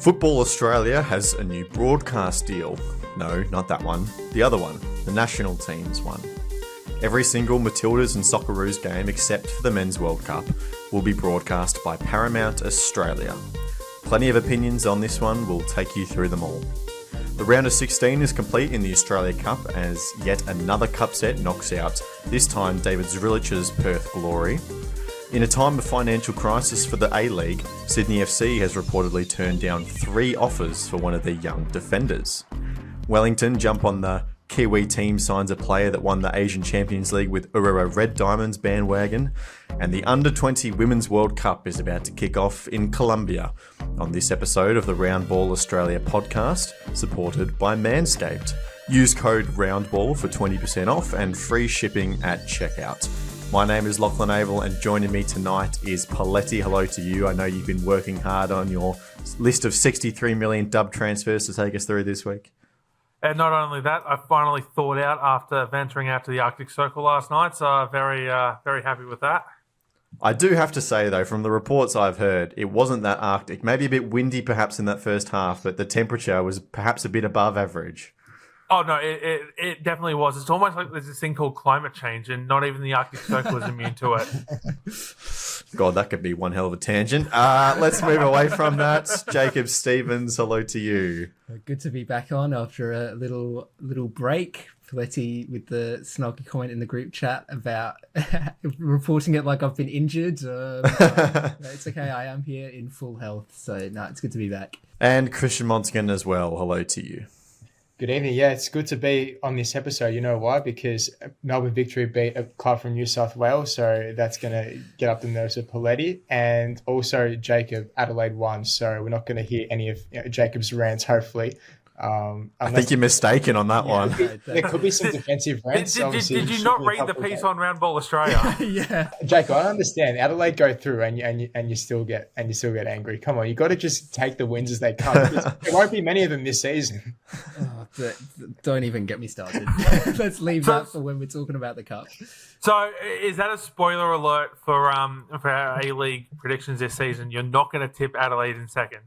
Football Australia has a new broadcast deal. No, not that one. The other one, the national teams one. Every single Matildas and Socceroos game except for the Men's World Cup will be broadcast by Paramount Australia. Plenty of opinions on this one, we'll take you through them all. The round of 16 is complete in the Australia Cup as yet another cup set knocks out, this time David Zrilich's Perth Glory. In a time of financial crisis for the A-League, Sydney FC has reportedly turned down 3 offers for one of their young defenders. Wellington jump on the Kiwi team signs a player that won the Asian Champions League with Urura Red Diamonds bandwagon, and the Under-20 Women's World Cup is about to kick off in Colombia on this episode of the Roundball Australia podcast, supported by Manscaped. Use code ROUNDBALL for 20% off and free shipping at checkout. My name is Lachlan Avil, and joining me tonight is Poletti. Hello to you. I know you've been working hard on your list of 63 million dub transfers to take us through this week. And not only that, I finally thawed out after venturing out to the Arctic Circle last night, so very happy with that. I do have to say, though, from the reports I've heard, it wasn't that Arctic. Maybe a bit windy perhaps in that first half, but the temperature was perhaps a bit above average. Oh, no, it definitely was. It's almost like there's this thing called climate change, and not even the Arctic Circle is immune to it. God, that could be one hell of a tangent. Let's move away from that. Jacob Stevens, hello to you. Good to be back on after a little break. Poletti with the snarky comment in the group chat about reporting it like I've been injured. It's okay, I am here in full health, so no, it's good to be back. And Christian Montegan as well, hello to you. Good evening. Yeah, it's good to be on this episode. You know why? Because Melbourne Victory beat a club from New South Wales, so that's going to get up the nerves of Poletti. And also Jacob, Adelaide won, so we're not going to hear any of Jacob's rants, hopefully. I think you're mistaken on that one. There could be some defensive rants. Did you not read the piece on Roundball Australia? Yeah, Jacob, I understand. Adelaide go through, and you still get angry. Come on, you got to just take the wins as they come. There won't be many of them this season. Don't even get me started. Let's leave that for when we're talking about the cup. So, is that a spoiler alert for our A-League predictions this season? You're not going to tip Adelaide in second.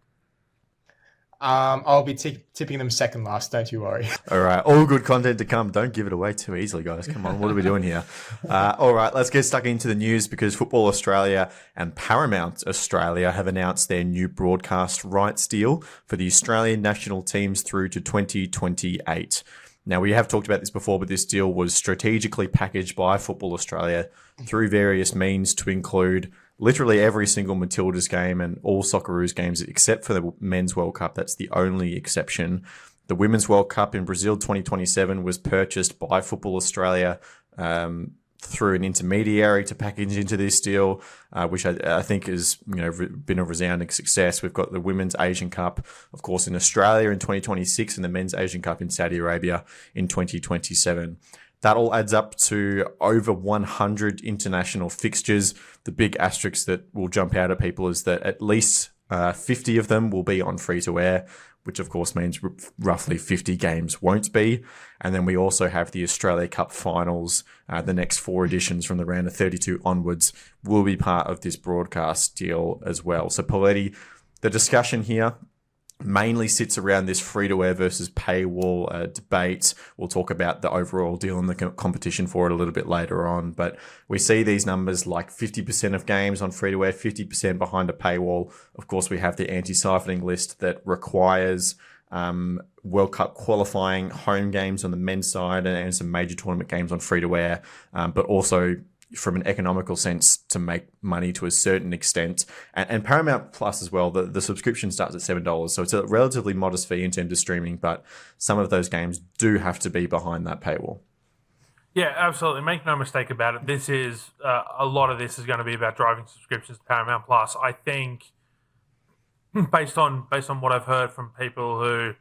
I'll be tipping them second last, don't you worry. All right, all good content to come. Don't give it away too easily, guys. Come on, what are we doing here? All right, let's get stuck into the news because Football Australia and Paramount Australia have announced their new broadcast rights deal for the Australian national teams through to 2028. Now, we have talked about this before, but this deal was strategically packaged by Football Australia through various means to include literally every single Matildas game and all Socceroos games except for the Men's World Cup. That's the only exception. The Women's World Cup in Brazil 2027 was purchased by Football Australia through an intermediary to package into this deal, which I think has been a resounding success. We've got the Women's Asian Cup, of course, in Australia in 2026 and the Men's Asian Cup in Saudi Arabia in 2027. That all adds up to over 100 international fixtures. The big asterisk that will jump out at people is that at least 50 of them will be on free-to-air, which of course means roughly 50 games won't be. And then we also have the Australia Cup finals. The next 4 editions from the round of 32 onwards will be part of this broadcast deal as well. So Poletti, the discussion here mainly sits around this free-to-air versus paywall debate. We'll talk about the overall deal and the competition for it a little bit later on. But we see these numbers like 50% of games on free-to-air, 50% behind a paywall. Of course, we have the anti-siphoning list that requires World Cup qualifying home games on the men's side and some major tournament games on free-to-air, but also from an economical sense to make money to a certain extent. And Paramount Plus as well, the subscription starts at $7. So it's a relatively modest fee in terms of streaming, but some of those games do have to be behind that paywall. Yeah, absolutely. Make no mistake about it. This is a lot of this is going to be about driving subscriptions to Paramount Plus. I think based on what I've heard from people who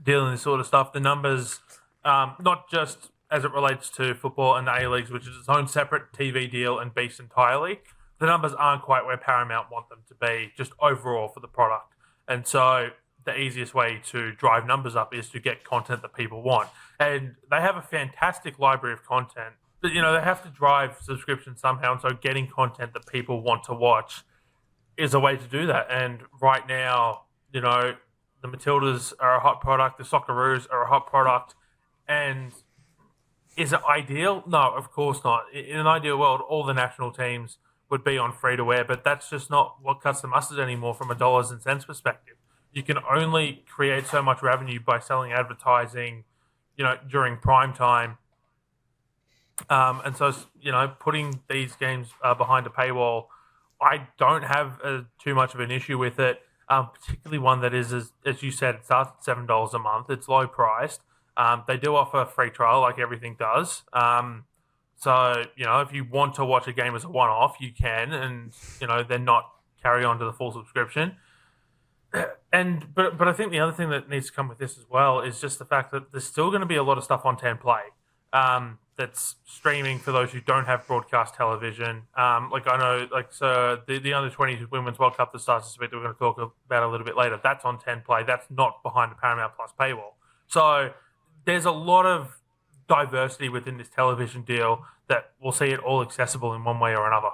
deal in this sort of stuff, the numbers, not just as it relates to football and the A-Leagues, which is its own separate TV deal and beast entirely, the numbers aren't quite where Paramount want them to be, just overall for the product. And so the easiest way to drive numbers up is to get content that people want. And they have a fantastic library of content. But, they have to drive subscription somehow. And so getting content that people want to watch is a way to do that. And right now, the Matildas are a hot product, the Socceroos are a hot product, and is it ideal? No, of course not. In an ideal world, all the national teams would be on free to wear, but that's just not what cuts the mustard anymore from a dollars and cents perspective. You can only create so much revenue by selling advertising, during prime time. And so, putting these games behind a paywall, I don't have too much of an issue with it, particularly one that is, as you said, it starts at $7 a month. It's low priced. They do offer a free trial like everything does. So, if you want to watch a game as a one-off, you can, and, then not carry on to the full subscription. But I think the other thing that needs to come with this as well is just the fact that there's still going to be a lot of stuff on 10 Play that's streaming for those who don't have broadcast television. I know, the under 20 Women's World Cup that starts this week that we're going to talk about a little bit later, that's on 10 Play. That's not behind the Paramount Plus paywall. So there's a lot of diversity within this television deal that will see it all accessible in one way or another.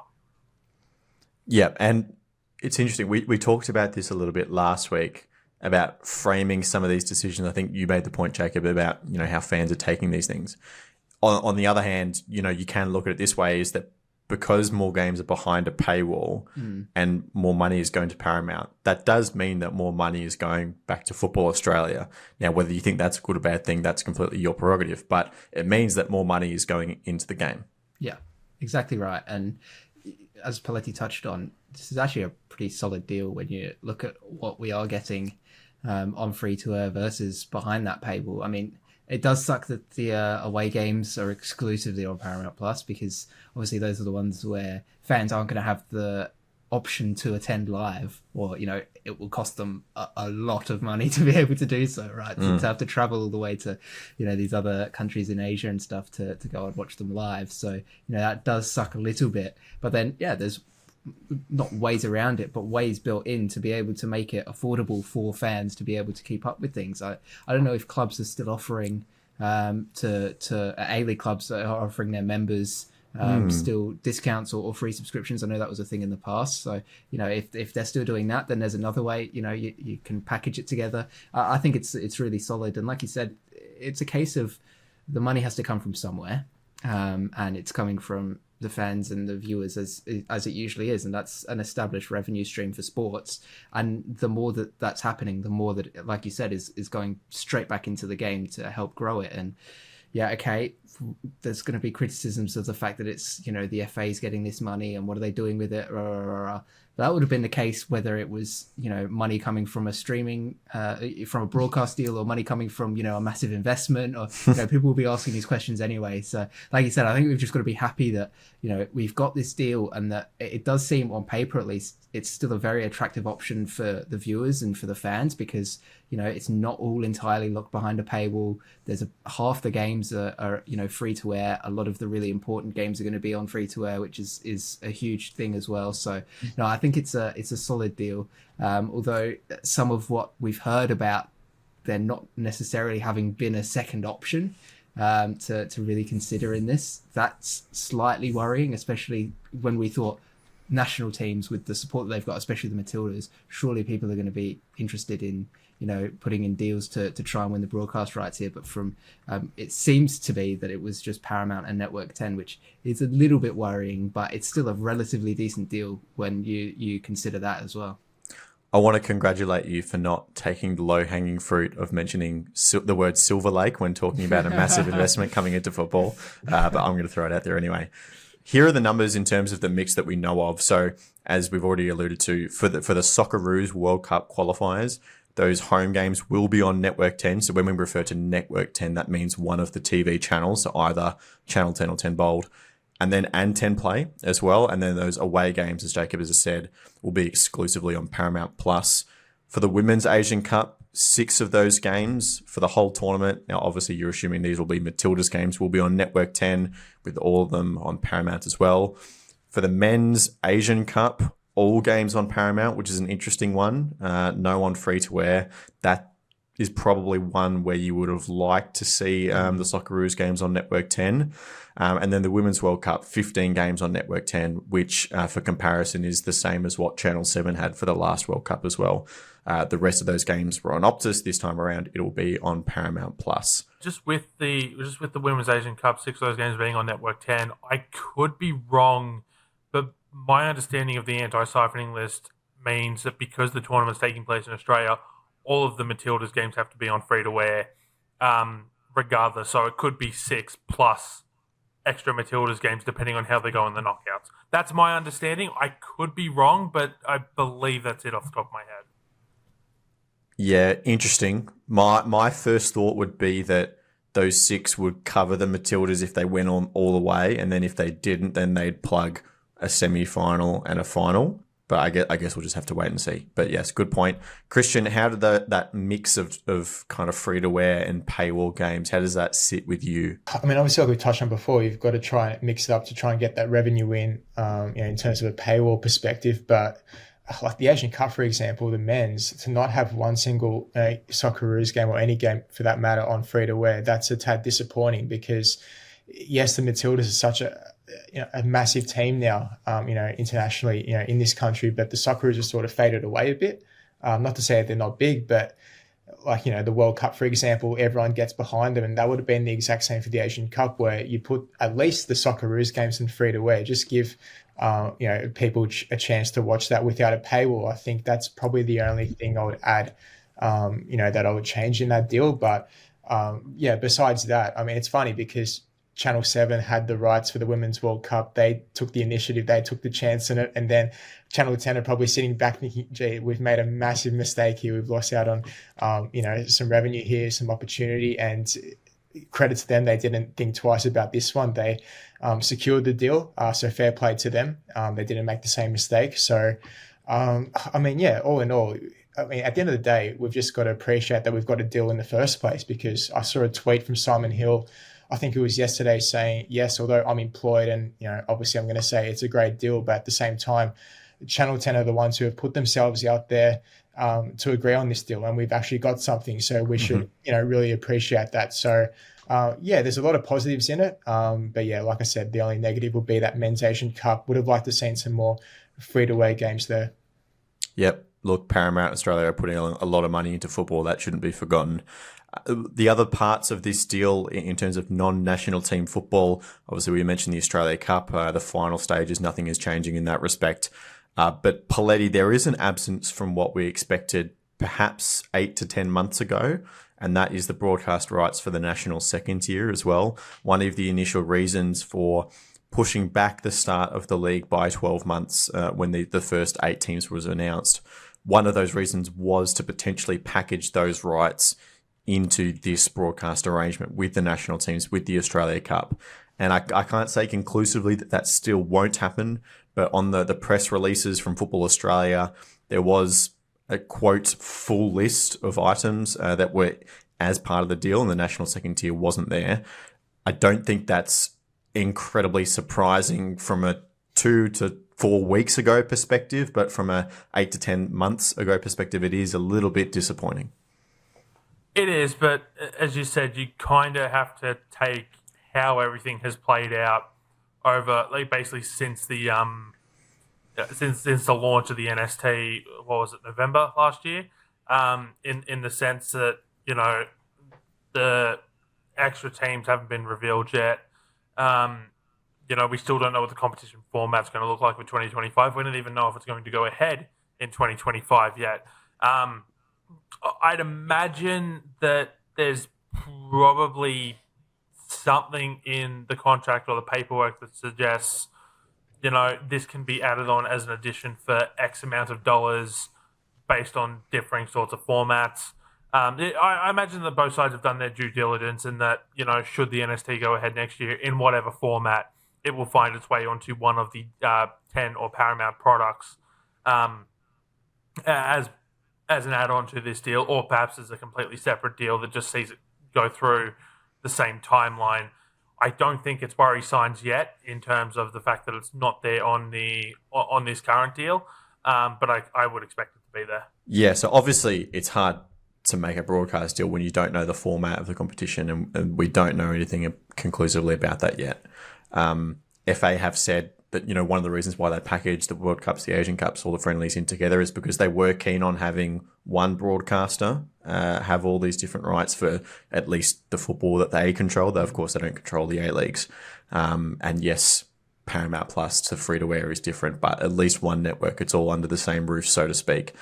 Yeah, and it's interesting. We talked about this a little bit last week about framing some of these decisions. I think you made the point, Jacob, about how fans are taking these things. On the other hand, you can look at it this way: is that because more games are behind a paywall and more money is going to Paramount, that does mean that more money is going back to Football Australia. Now, whether you think that's a good or bad thing, that's completely your prerogative. But it means that more money is going into the game. Yeah, exactly right. And as Poletti touched on, this is actually a pretty solid deal when you look at what we are getting on free-to-air versus behind that paywall. I mean, it does suck that the away games are exclusively on Paramount Plus, because obviously those are the ones where fans aren't going to have the option to attend live, or it will cost them a lot of money to be able to do so, right? To have to travel all the way to these other countries in Asia and stuff to go and watch them live. So that does suck a little bit, but then there's not ways around it, but ways built in to be able to make it affordable for fans to be able to keep up with things. I don't know if clubs are still offering to A-League clubs that are offering their members still discounts or free subscriptions. I know that was a thing in the past. So, if they're still doing that, then there's another way, you can package it together. I think it's really solid. And like you said, it's a case of the money has to come from somewhere. And it's coming from the fans and the viewers as it usually is, and that's an established revenue stream for sports. And the more that's happening, the more that, like you said, is going straight back into the game to help grow it. And there's going to be criticisms of the fact that it's the FA is getting this money and what are they doing with it. That would have been the case whether it was money coming from a streaming from a broadcast deal, or money coming from a massive investment, or people will be asking these questions anyway. So like you said, I think we've just got to be happy that we've got this deal, and that it does seem, on paper at least, it's still a very attractive option for the viewers and for the fans, because it's not all entirely locked behind a paywall. There's half the games are free to air. A lot of the really important games are going to be on free to air, which is a huge thing as well. So I think it's a solid deal. Although some of what we've heard about there not necessarily having been a second option to really consider in this, that's slightly worrying, especially when we thought national teams, with the support that they've got, especially the Matildas, surely people are going to be interested in putting in deals to try and win the broadcast rights here. But from it seems to be that it was just Paramount and Network 10, which is a little bit worrying, but it's still a relatively decent deal when you consider that as well. I want to congratulate you for not taking the low-hanging fruit of mentioning the word Silver Lake when talking about a massive investment coming into football, but I'm going to throw it out there anyway. Here are the numbers in terms of the mix that we know of. So, as we've already alluded to, for the Socceroos World Cup qualifiers, those home games will be on Network 10. So when we refer to Network 10, that means one of the TV channels, so either Channel 10 or 10 Bold, and 10 Play as well. And then those away games, as Jacob has said, will be exclusively on Paramount Plus. For the Women's Asian Cup, 6 of those games for the whole tournament. Now, obviously, you're assuming these will be Matildas games, will be on Network 10, with all of them on Paramount as well. For the Men's Asian Cup, all games on Paramount, which is an interesting one. No on free to air. That is probably one where you would have liked to see the Socceroos games on Network 10. And then the Women's World Cup, 15 games on Network 10, which for comparison is the same as what Channel 7 had for the last World Cup as well. The rest of those games were on Optus. This time around, it'll be on Paramount Plus. Just with the Women's Asian Cup, 6 of those games being on Network 10, I could be wrong, but my understanding of the anti-siphoning list means that because the tournament's taking place in Australia, all of the Matildas games have to be on free-to-air regardless. So it could be 6 plus extra Matildas games depending on how they go in the knockouts. That's my understanding. I could be wrong, but I believe that's it off the top of my head. Yeah, interesting. My first thought would be that those 6 would cover the Matildas if they went on all the way, and then if they didn't, then they'd plug a semi-final and a final. But I guess we'll just have to wait and see. But yes, good point. Christian, how did that mix of kind of free-to-air and paywall games, how does that sit with you? I mean, obviously, like we touched on before, you've got to try and mix it up to try and get that revenue in terms of a paywall perspective. But like the Asian Cup, for example, the men's, to not have one single Socceroos game or any game for that matter on free-to-air, that's a tad disappointing because, yes, the Matildas are such a massive team now, internationally, in this country, but the Socceroos have sort of faded away a bit. Not to say that they're not big, but like, the World Cup, for example, everyone gets behind them, and that would have been the exact same for the Asian Cup, where you put at least the Socceroos games in free to wear, just give people a chance to watch that without a paywall. I think that's probably the only thing I would add, that I would change in that deal. But besides that, I mean, it's funny because Channel 7 had the rights for the Women's World Cup. They took the initiative. They took the chance in it. And then Channel 10 are probably sitting back thinking, gee, we've made a massive mistake here. We've lost out on, some revenue here, some opportunity. And credit to them, they didn't think twice about this one. They secured the deal. So fair play to them. They didn't make the same mistake. So, all in all, at the end of the day, we've just got to appreciate that we've got a deal in the first place, because I saw a tweet from Simon Hill, I think it was yesterday, saying, yes, although I'm employed and, obviously I'm going to say it's a great deal, but at the same time, Channel 10 are the ones who have put themselves out there to agree on this deal, and we've actually got something. So we should, really appreciate that. So, there's a lot of positives in it. But yeah, like I said, the only negative would be that Men's Asian Cup. Would have liked to seen some more free-to-wear games there. Yep. Look, Paramount Australia are putting a lot of money into football. That shouldn't be forgotten. The other parts of this deal in terms of non-national team football, obviously we mentioned the Australia Cup, the final stages, nothing is changing in that respect. But Poletti, there is an absence from what we expected perhaps 8 to 10 months ago, and that is the broadcast rights for the national second tier as well. One of the initial reasons for pushing back the start of the league by 12 months when the first 8 teams was announced, one of those reasons was to potentially package those rights into this broadcast arrangement with the national teams, with the Australia Cup. And I can't say conclusively that still won't happen, but on the press releases from Football Australia, there was a, quote, full list of items that were as part of the deal, and the national second tier wasn't there. I don't think that's incredibly surprising from a 2 to 4 weeks ago perspective, but from a 8 to 10 months ago perspective, it is a little bit disappointing. It is, but as you said, you kind of have to take how everything has played out over, like, basically since the since the launch of the NST. What was it, November last year? In the sense that the extra teams haven't been revealed yet. We still don't know what the competition format's going to look like for 2025. We don't even know if it's going to go ahead in 2025 yet. I'd imagine that there's probably something in the contract or the paperwork that suggests, this can be added on as an addition for X amount of dollars based on differing sorts of formats. I imagine that both sides have done their due diligence, and that, should the NST go ahead next year in whatever format, it will find its way onto one of the 10 or Paramount products as an add-on to this deal, or perhaps as a completely separate deal that just sees it go through the same timeline. I don't think it's worry signs yet in terms of the fact that it's not there on this current deal, but I would expect it to be there. Yeah, so obviously it's hard to make a broadcast deal when you don't know the format of the competition, and we don't know anything conclusively about that yet. FA have said that, one of the reasons why they packaged the World Cups, the Asian Cups, all the friendlies in together is because they were keen on having one broadcaster have all these different rights for at least the football that they control. Though, of course, they don't control the A-Leagues. And yes, Paramount Plus to free-to-air is different, but at least one network, it's all under the same roof, so to speak.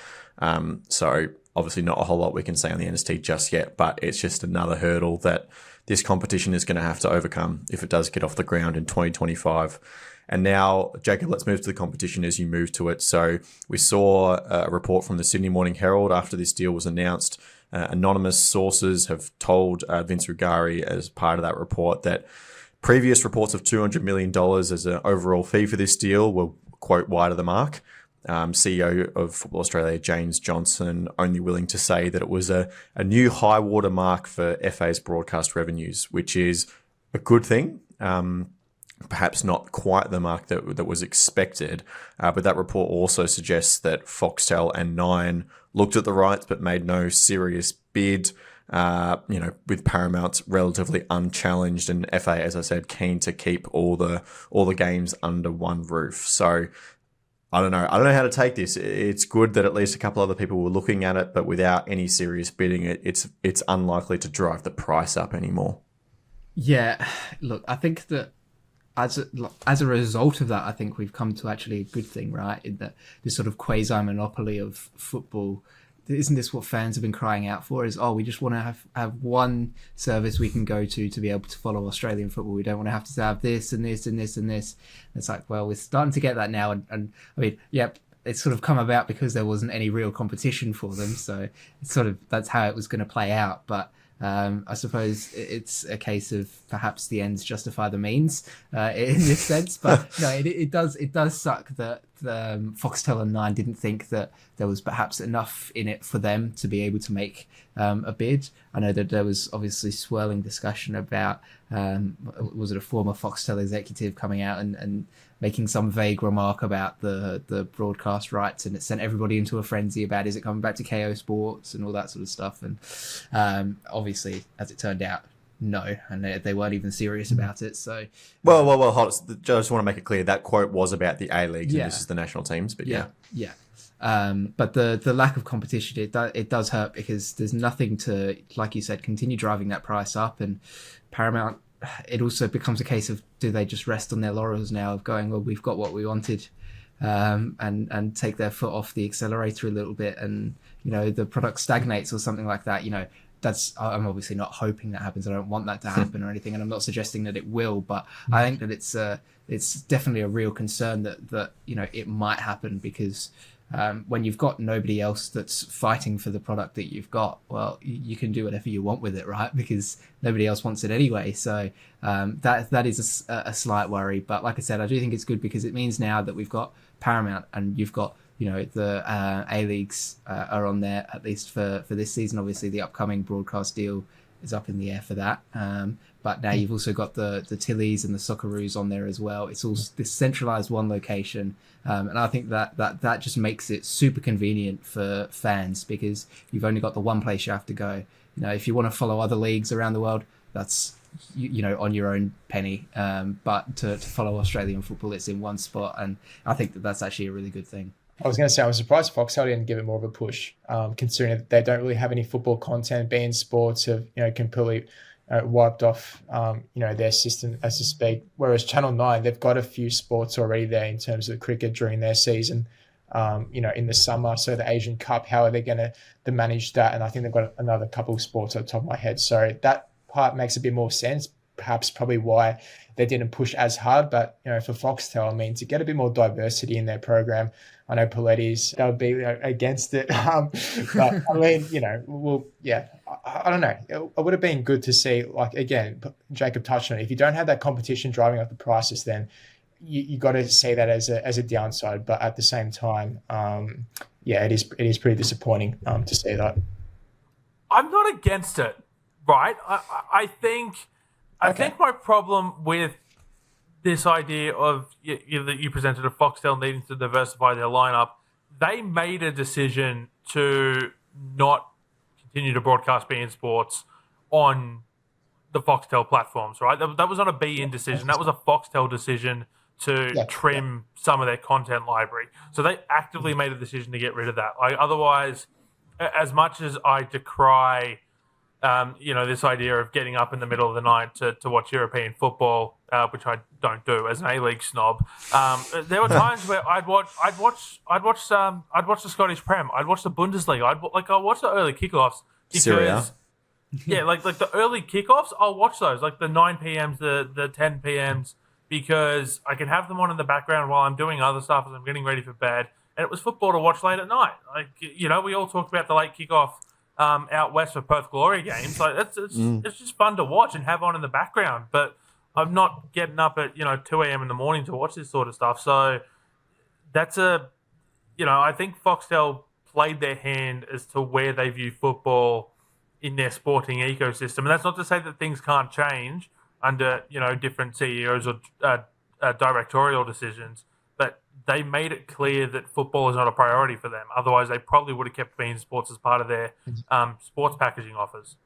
So obviously not a whole lot we can say on the NST just yet, but it's just another hurdle that this competition is going to have to overcome if it does get off the ground in 2025. And now, Jacob, let's move to the competition as you move to it. So we saw a report from the Sydney Morning Herald after this deal was announced. Anonymous sources have told Vince Rugari as part of that report that previous reports of $200 million as an overall fee for this deal were, quote, wide of the mark. CEO of Football Australia, James Johnson, only willing to say that it was a new high water mark for FA's broadcast revenues, which is a good thing. Perhaps not quite the mark that was expected, but that report also suggests that Foxtel and Nine looked at the rights but made no serious bid. With Paramount relatively unchallenged, and FA, as I said, keen to keep all the games under one roof. So I don't know how to take this. It's good that at least a couple other people were looking at it, but without any serious bidding, it's unlikely to drive the price up anymore. Yeah, look, I think that as a result of that, I think we've come to actually a good thing, right? In that this sort of quasi-monopoly of football, isn't this what fans have been crying out for? Is, we just want to have one service we can go to be able to follow Australian football. We don't want to have this and this and this and this. And it's like, well, we're starting to get that now. And I mean, it's sort of come about because there wasn't any real competition for them. So it's sort of, that's how it was going to play out. But I suppose it's a case of perhaps the ends justify the means in this sense. But no, it does suck that Foxtel and Nine didn't think that there was perhaps enough in it for them to be able to make a bid. I know that there was obviously swirling discussion about was it a former Foxtel executive coming out and making some vague remark about the broadcast rights, and it sent everybody into a frenzy about, is it coming back to KO Sports and all that sort of stuff. And obviously, as it turned out, no, and they weren't even serious about it. So, well, hold on. I just want to make it clear that quote was about the A-Leagues, and this is the national teams. But yeah. But the lack of competition, it does hurt, because there's nothing to, like you said, continue driving that price up. And Paramount, it also becomes a case of, do they just rest on their laurels now of going, well, we've got what we wanted, and take their foot off the accelerator a little bit, and the product stagnates or something like that. I'm obviously not hoping that happens. I don't want that to happen or anything, and I'm not suggesting that it will. But I think that it's definitely a real concern that it might happen, because when you've got nobody else that's fighting for the product that you've got, well, you can do whatever you want with it, right? Because nobody else wants it anyway. So that is a slight worry. But like I said, I do think it's good, because it means now that we've got Paramount and you've got the A-Leagues are on there, at least for this season. Obviously, the upcoming broadcast deal is up in the air for that. But now you've also got the Tillies and the Socceroos on there as well. It's all this centralized one location. And I think that just makes it super convenient for fans, because you've only got the one place you have to go. If you want to follow other leagues around the world, that's on your own penny. But to follow Australian football, it's in one spot. And I think that's actually a really good thing. I was going to say, I was surprised Foxtel didn't give it more of a push, considering that they don't really have any football content. beIN Sports have, completely wiped off, their system, as to speak. Whereas Channel 9, they've got a few sports already there in terms of cricket during their season, in the summer. So the Asian Cup, how are they going to manage that? And I think they've got another couple of sports on the top of my head. So that part makes a bit more sense, perhaps probably why they didn't push as hard. But, for Foxtel, to get a bit more diversity in their program, I know Poletti's, that would be against it. But I don't know. It would have been good to see, like, again, Jacob touched on it. If you don't have that competition driving up the prices, then you got to see that as a downside. But at the same time, it is pretty disappointing to see that. I'm not against it, right? I think my problem with this idea of that you presented of Foxtel needing to diversify their lineup, they made a decision to not continue to broadcast beIN Sports on the Foxtel platforms, right? That was not a beIN decision. That was a Foxtel decision to trim some of their content library. So they actively made a decision to get rid of that. Otherwise, as much as I decry, this idea of getting up in the middle of the night to watch European football, which I don't do as an A-League snob, there were times where I'd watch the Scottish Prem, I'd watch the Bundesliga, I'll watch the early kickoffs because. Syria. Yeah, like the early kickoffs, I'll watch those, like the 9 p.m.s, the 10 p.m.s, because I can have them on in the background while I'm doing other stuff as I'm getting ready for bed. And it was football to watch late at night. Like, we all talked about the late kickoff out west for Perth Glory games. Like, it's just fun to watch and have on in the background. But I'm not getting up at 2 a.m. in the morning to watch this sort of stuff. So that's I think Foxtel played their hand as to where they view football in their sporting ecosystem. And that's not to say that things can't change under, different CEOs or directorial decisions, but they made it clear that football is not a priority for them. Otherwise, they probably would have kept beIN Sports as part of their sports packaging offers.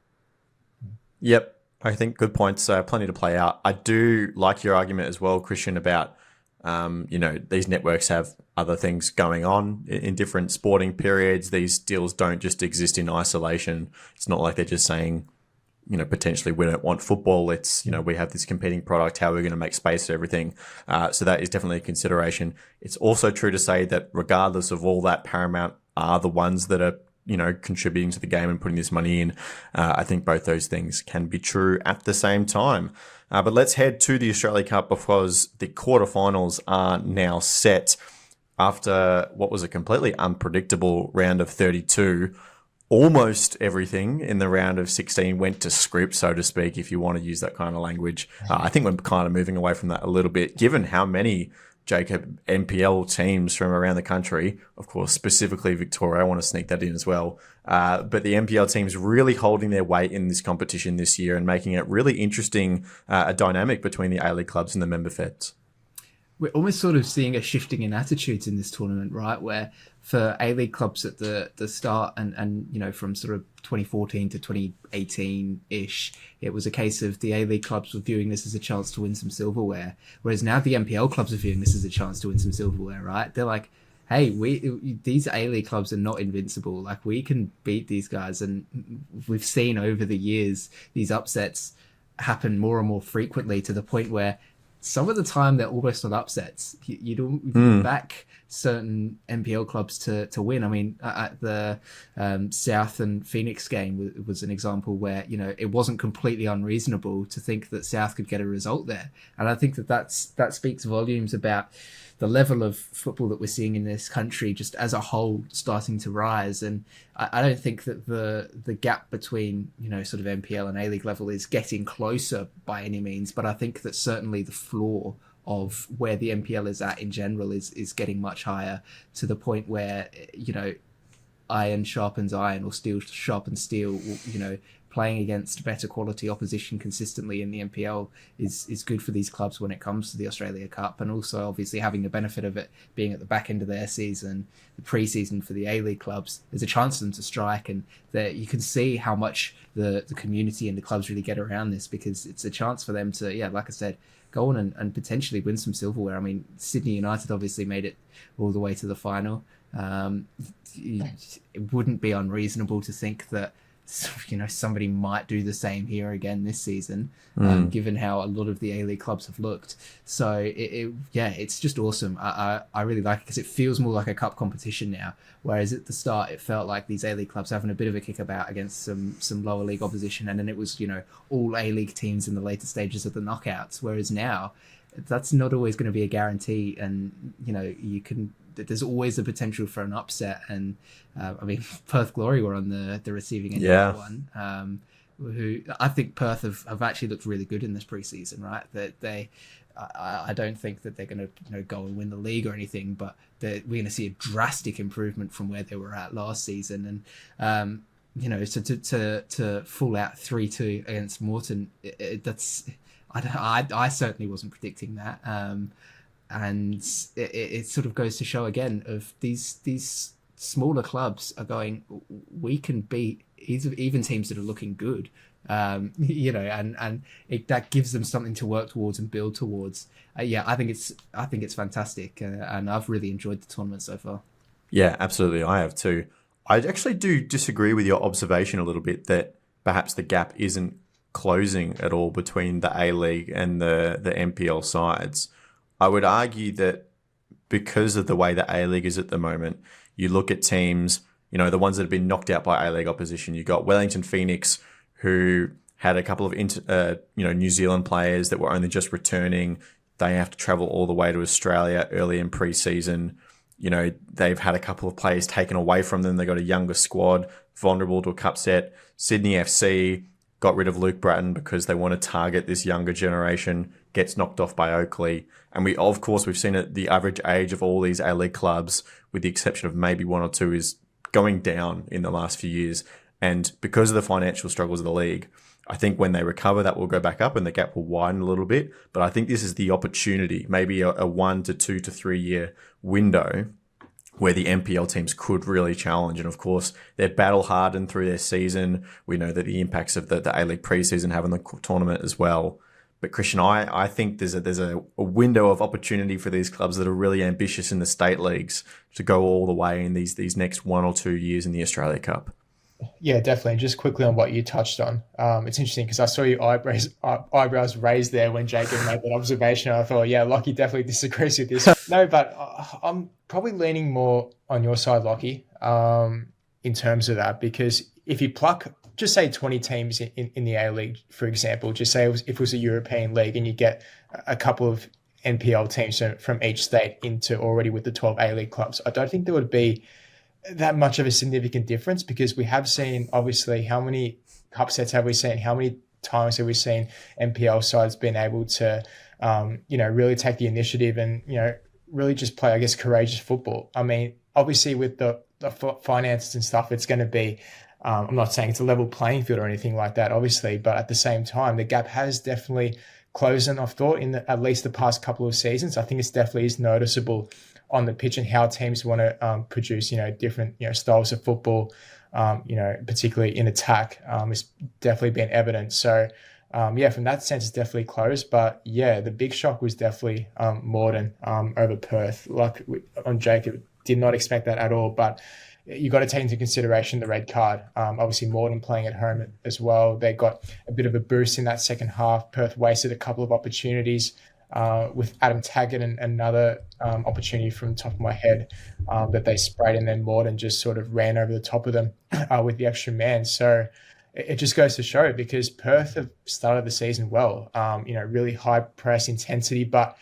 Yep. I think good points. Plenty to play out. I do like your argument as well, Christian, about these networks have other things going on in different sporting periods. These deals don't just exist in isolation. It's not like they're just saying, potentially we don't want football. It's, we have this competing product. How are we going to make space for everything? So that is definitely a consideration. It's also true to say that regardless of all that, Paramount are the ones that are, contributing to the game and putting this money in. I think both those things can be true at the same time. But let's head to the Australia Cup because the quarterfinals are now set after what was a completely unpredictable round of 32. Almost everything in the round of 16 went to script, so to speak, if you want to use that kind of language. I think we're kind of moving away from that a little bit, given how many, Jacob, NPL teams from around the country, of course, specifically Victoria, I want to sneak that in as well. But the NPL teams really holding their weight in this competition this year and making it really interesting, a dynamic between the A-League clubs and the member feds. We're almost sort of seeing a shifting in attitudes in this tournament, right? Where for A-League clubs at the start and from sort of 2014 to 2018-ish, it was a case of the A-League clubs were viewing this as a chance to win some silverware. Whereas now the NPL clubs are viewing this as a chance to win some silverware, right? They're like, hey, these A-League clubs are not invincible. Like, we can beat these guys. And we've seen over the years these upsets happen more and more frequently to the point where some of the time they're almost not upsets. You don't back certain NPL clubs to win. I mean, at the South and Phoenix game was an example where, it wasn't completely unreasonable to think that South could get a result there. And I think that speaks volumes about the level of football that we're seeing in this country just as a whole starting to rise. And I don't think that the gap between, sort of NPL and A-League level is getting closer by any means, but I think that certainly the floor of where the NPL is at in general is getting much higher, to the point where, iron sharpens iron or steel sharpens steel. Playing against better quality opposition consistently in the NPL is good for these clubs when it comes to the Australia Cup, and also obviously having the benefit of it being at the back end of their season, the pre-season for the A-League clubs. There's a chance for them to strike, and that you can see how much the community and the clubs really get around this, because it's a chance for them to, like I said, go on and potentially win some silverware. I mean, Sydney United obviously made it all the way to the final. It wouldn't be unreasonable to think that somebody might do the same here again this season, given how a lot of the A-League clubs have looked. So it's just awesome. I really like it because it feels more like a cup competition now, whereas at the start it felt like these A-League clubs having a bit of a kickabout against some lower league opposition, and then it was all A-League teams in the later stages of the knockouts, whereas now that's not always going to be a guarantee, and there's always the potential for an upset. And Perth Glory were on the receiving end of that one. Who I think Perth have actually looked really good in this preseason, right? That I don't think that they're going to go and win the league or anything, but we're going to see a drastic improvement from where they were at last season. And so to fall out 3-2 against Moreton, I certainly wasn't predicting that. And it sort of goes to show again of these smaller clubs are going, we can beat even teams that are looking good. That gives them something to work towards and build towards. I think it's fantastic, and I've really enjoyed the tournament so far. Yeah, absolutely. I have too. I actually do disagree with your observation a little bit that perhaps the gap isn't closing at all between the A-League and the NPL sides. I would argue that because of the way the A-League is at the moment, you look at teams, the ones that have been knocked out by A-League opposition. You got Wellington Phoenix, who had a couple of New Zealand players that were only just returning. They have to travel all the way to Australia early in pre-season. They've had a couple of players taken away from them. They got a younger squad, vulnerable to a cup set. Sydney FC got rid of Luke Bratton because they want to target this younger generation, gets knocked off by Oakley. And we've seen it, the average age of all these A-League clubs, with the exception of maybe one or two, is going down in the last few years. And because of the financial struggles of the league, I think when they recover, that will go back up and the gap will widen a little bit. But I think this is the opportunity, maybe a 1 to 2 to 3 year window where the NPL teams could really challenge. And of course, they're battle hardened through their season. We know that the impacts of the A-League preseason have on the tournament as well. But Christian, I think there's a window of opportunity for these clubs that are really ambitious in the state leagues to go all the way in these next 1 or 2 years in the Australia Cup. Yeah, definitely. Just quickly on what you touched on. It's interesting because I saw your eyebrows raised there when Jacob made that observation. I thought, yeah, Lockie definitely disagrees with this. No, but I'm probably leaning more on your side, Lockie, in terms of that, because if you pluck, just say 20 teams in the A-League, for example, just say if it was a European league and you get a couple of NPL teams from each state into already with the 12 A-League clubs, I don't think there would be that much of a significant difference, because we have seen, obviously, how many cup sets have we seen? How many times have we seen NPL sides being able to, really take the initiative and, really just play, I guess, courageous football? I mean, obviously with the finances and stuff, it's going to be, I'm not saying it's a level playing field or anything like that, obviously, but at the same time, the gap has definitely closed, and I've thought in at least the past couple of seasons, I think it's definitely is noticeable on the pitch and how teams want to produce, different, styles of football, particularly in attack, it's definitely been evident. So, from that sense, it's definitely close. But yeah, the big shock was definitely Morden over Perth. Like on Jacob, did not expect that at all. But you got to take into consideration the red card. Obviously, Morden playing at home as well. They got a bit of a boost in that second half. Perth wasted a couple of opportunities. With Adam Taggart and another opportunity from the top of my head that they sprayed, and then Morden just sort of ran over the top of them with the extra man. So it just goes to show, because Perth have started the season well, really high press intensity. But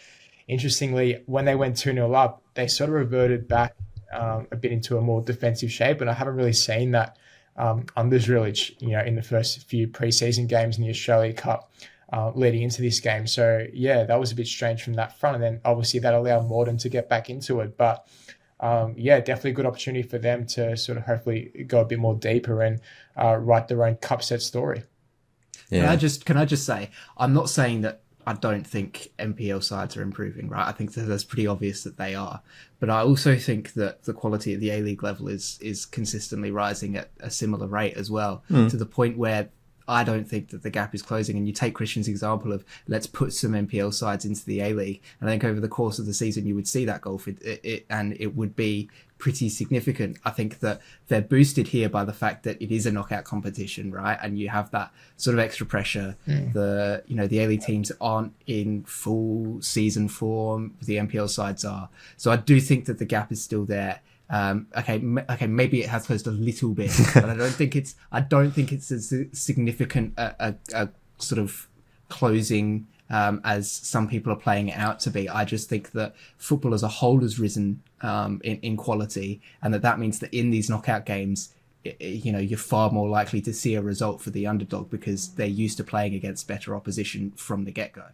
interestingly, when they went 2-0 up, they sort of reverted back a bit into a more defensive shape. And I haven't really seen that under Zrilic, in the first few preseason games in the Australia Cup. Leading into this game. So, yeah, that was a bit strange from that front. And then, obviously, that allowed Morden to get back into it. But, definitely a good opportunity for them to sort of hopefully go a bit more deeper and write their own cup set story. Yeah. Can I just say, I'm not saying that I don't think NPL sides are improving, right? I think that that's pretty obvious that they are. But I also think that the quality at the A-League level is consistently rising at a similar rate as well, to the point where I don't think that the gap is closing. And you take Christian's example of, let's put some NPL sides into the A-League. And I think over the course of the season, you would see that gulf, and it would be pretty significant. I think that they're boosted here by the fact that it is a knockout competition, right? And you have that sort of extra pressure. The A-League teams aren't in full season form. The NPL sides are. So I do think that the gap is still there. Okay, maybe it has closed a little bit, but I don't think it's as significant a sort of closing as some people are playing it out to be. I just think that football as a whole has risen in quality, and that means that in these knockout games, you're far more likely to see a result for the underdog because they're used to playing against better opposition from the get-go.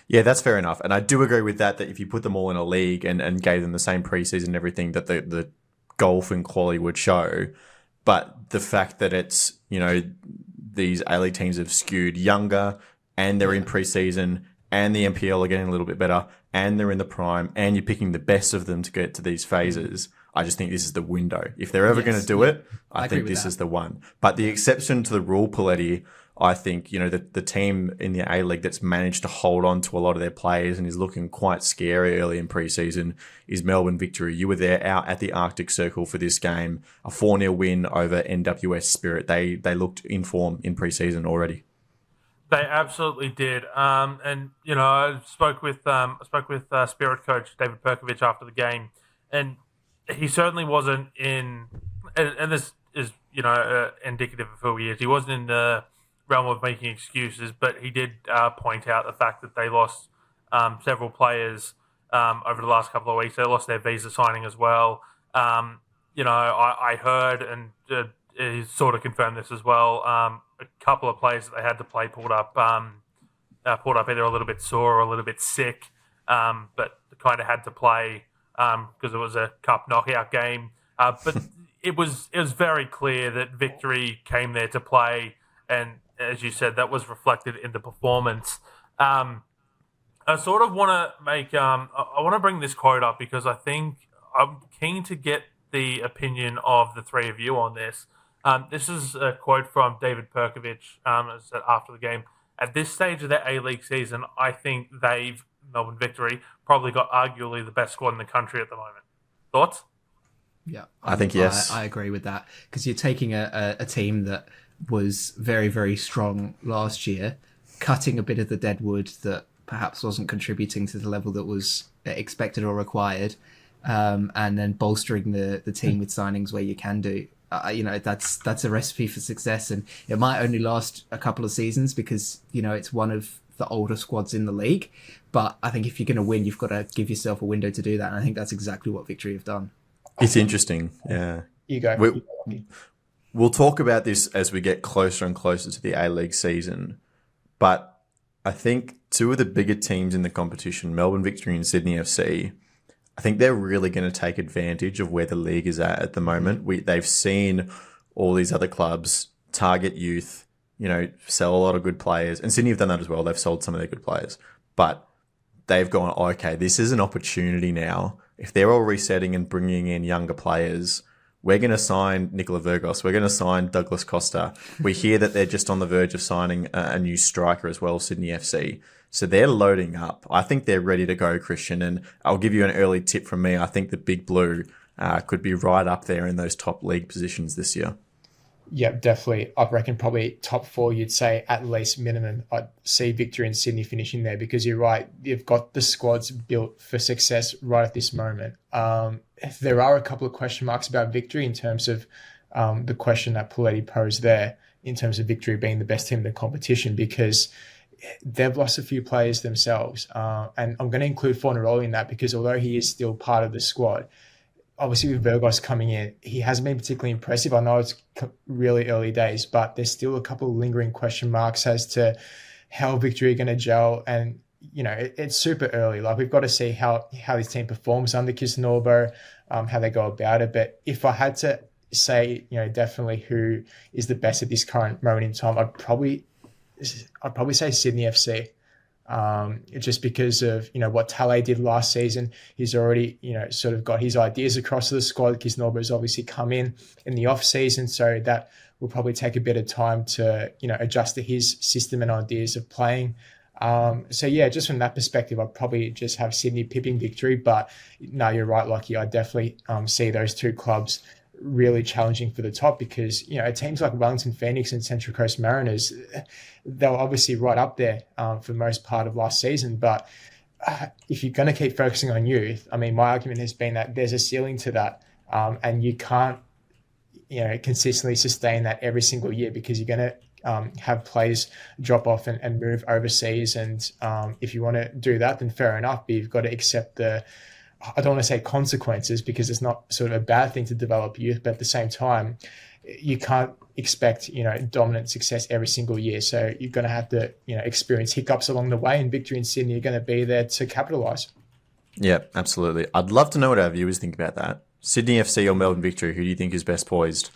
Yeah, that's fair enough. And I do agree with that if you put them all in a league and gave them the same preseason and everything, that the golf and quality would show. But the fact that it's, these A-League teams have skewed younger, and they're in preseason, and the NPL are getting a little bit better, and they're in the prime, and you're picking the best of them to get to these phases, I just think this is the window. If they're ever Yes, going to do it, I agree think with this that. is the one. But the exception to the rule, Poletti, I think, the team in the A-League that's managed to hold on to a lot of their players and is looking quite scary early in pre-season is Melbourne Victory. You were there out at the Arctic Circle for this game, a 4-0 win over NWS Spirit. They looked in form in pre-season already. They absolutely did. And I spoke with Spirit coach David Perkovich after the game, and he certainly wasn't in. And this is indicative of who he is. He wasn't in the realm of making excuses, but he did point out the fact that they lost several players over the last couple of weeks. They lost their visa signing as well. I heard, and he sort of confirmed this as well. A couple of players that they had to play pulled up either a little bit sore or a little bit sick, but kind of had to play because it was a cup knockout game. But it was very clear that Victory came there to play, and as you said, that was reflected in the performance. I sort of want to make I want to bring this quote up because I think I'm keen to get the opinion of the three of you on this. This is a quote from David Perkovich said after the game. At this stage of their A-League season, I think Melbourne Victory, probably got arguably the best squad in the country at the moment. Thoughts? Yeah, I think yes. I agree with that because you're taking a team that was very, very strong last year, cutting a bit of the deadwood that perhaps wasn't contributing to the level that was expected or required, and then bolstering the team with signings where you can do. That's a recipe for success, and it might only last a couple of seasons because it's one of the older squads in the league. But I think if you're going to win, you've got to give yourself a window to do that, and I think that's exactly what Victory have done. It's interesting. Yeah. You go. We'll talk about this as we get closer and closer to the A-League season, but I think two of the bigger teams in the competition, Melbourne Victory and Sydney FC, I think they're really going to take advantage of where the league is at the moment. They've seen all these other clubs target youth, sell a lot of good players, and Sydney have done that as well. They've sold some of their good players, but they've gone, okay, this is an opportunity now. If they're all resetting and bringing in younger players, we're going to sign Nicola Virgos. We're going to sign Douglas Costa. We hear that they're just on the verge of signing a new striker as well, Sydney FC. So they're loading up. I think they're ready to go, Christian. And I'll give you an early tip from me. I think the Big Blue could be right up there in those top league positions this year. Yep, definitely. I reckon probably top four, you'd say at least minimum. I'd see Victory and Sydney finishing there because you're right. You've got the squads built for success right at this moment. There are a couple of question marks about Victory in terms of the question that Poletti posed there in terms of Victory being the best team in the competition because they've lost a few players themselves. And I'm going to include Fornaroli in that because although he is still part of the squad, obviously with Virgos coming in, he hasn't been particularly impressive. I know it's really early days, but there's still a couple of lingering question marks as to how Victory are going to gel. And, it's super early. Like we've got to see how this team performs under Kis Norbo, how they go about it. But if I had to say, definitely who is the best at this current moment in time, I'd probably say Sydney FC. Just because of what Tale did last season, he's already sort of got his ideas across to the squad. Kisnorbo's obviously come in the off season, so that will probably take a bit of time to adjust to his system and ideas of playing. So yeah, just from that perspective, I'd probably just have Sydney pipping Victory. But no, you're right, Lockie. I definitely see those two clubs really challenging for the top because teams like Wellington Phoenix and Central Coast Mariners, they were obviously right up there for the most part of last season. But if you're going to keep focusing on youth, I mean, my argument has been that there's a ceiling to that, and you can't consistently sustain that every single year because you're going to have players drop off and move overseas. And if you want to do that, then fair enough, but you've got to accept I don't want to say consequences because it's not sort of a bad thing to develop youth, but at the same time, you can't expect, dominant success every single year. So you're going to have to, experience hiccups along the way, and Victory and Sydney are going to be there to capitalise. Yeah, absolutely. I'd love to know what our viewers think about that. Sydney FC or Melbourne Victory, who do you think is best poised?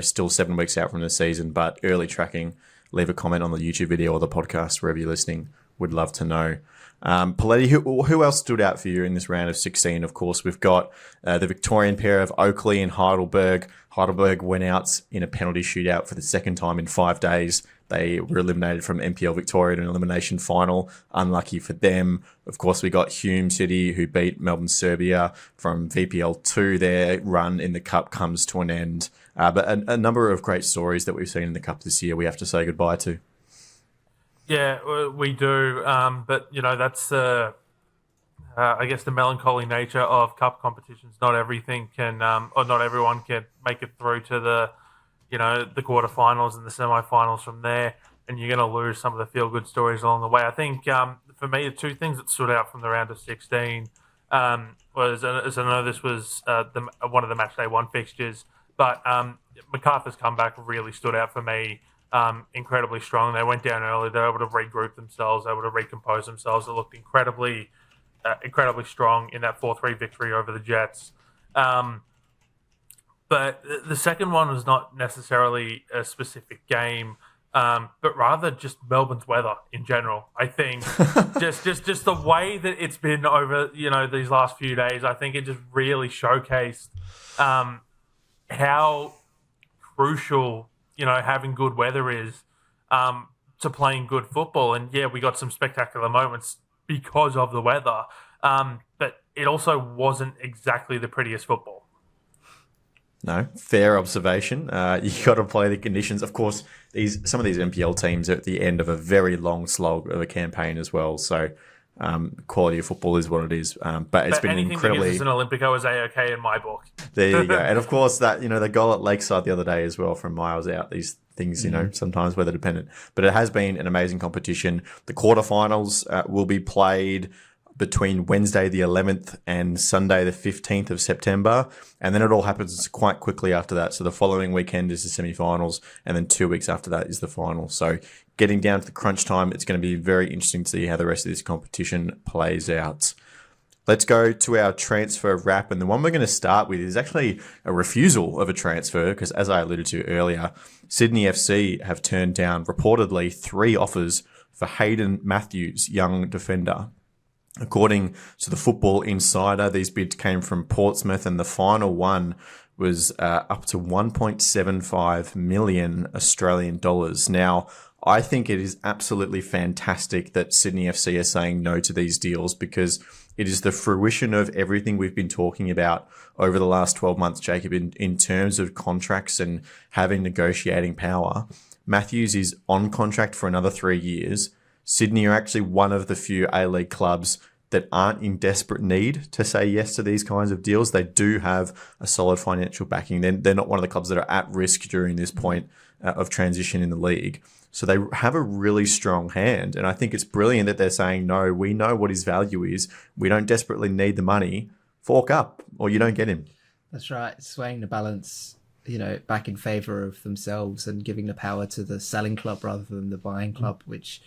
Still 7 weeks out from the season, but early tracking. Leave a comment on the YouTube video or the podcast, wherever you're listening. Would love to know. Poletti, who else stood out for you in this round of 16? Of course, we've got the Victorian pair of Oakley and Heidelberg. Heidelberg went out in a penalty shootout for the second time in 5 days. They were eliminated from NPL Victoria in an elimination final. Unlucky for them. Of course, we got Hume City, who beat Melbourne Serbia from VPL 2. Their run in the Cup comes to an end. But a number of great stories that we've seen in the Cup this year we have to say goodbye to. Yeah, we do. But, that's, I guess, the melancholy nature of Cup competitions. Not everything can, or not everyone can make it through to the quarterfinals and the semi-finals from there, and you're going to lose some of the feel-good stories along the way. I think, for me, the two things that stood out from the round of 16 was, as I know this was one of the matchday one fixtures, but MacArthur's comeback really stood out for me. Incredibly strong. They went down early. They were able to regroup themselves, able to recompose themselves. It looked incredibly strong in that 4-3 victory over the Jets. But the second one was not necessarily a specific game, but rather just Melbourne's weather in general. I think just the way that it's been over these last few days. I think it just really showcased how crucial having good weather is to playing good football. And yeah, we got some spectacular moments because of the weather, but it also wasn't exactly the prettiest football. No, fair observation. You got to play the conditions. Of course, some of these NPL teams are at the end of a very long slog of a campaign as well. So quality of football is what it is. But it's been anything incredibly. That gives us an Olympico is A-OK in my book. There you go. And of course, that the goal at Lakeside the other day as well from miles out. These things, sometimes weather dependent. But it has been an amazing competition. The quarterfinals will be played between Wednesday the 11th and Sunday the 15th of September. And then it all happens quite quickly after that. So the following weekend is the semi-finals, and then 2 weeks after that is the final. So getting down to the crunch time, it's going to be very interesting to see how the rest of this competition plays out. Let's go to our transfer wrap. And the one we're going to start with is actually a refusal of a transfer because, as I alluded to earlier, Sydney FC have turned down reportedly 3 offers for Hayden Matthews, young defender. According to the Football Insider, these bids came from Portsmouth, and the final one was up to 1.75 million Australian dollars. Now, I think it is absolutely fantastic that Sydney FC are saying no to these deals because it is the fruition of everything we've been talking about over the last 12 months, Jacob, in terms of contracts and having negotiating power. Matthews is on contract for another 3 years. Sydney are actually one of the few A-League clubs that aren't in desperate need to say yes to these kinds of deals. They do have a solid financial backing. They're not one of the clubs that are at risk during this point of transition in the league. So they have a really strong hand. And I think it's brilliant that they're saying, no, we know what his value is. We don't desperately need the money. Fork up or you don't get him. That's right. Swaying the balance, back in favour of themselves and giving the power to the selling club rather than the buying club, which,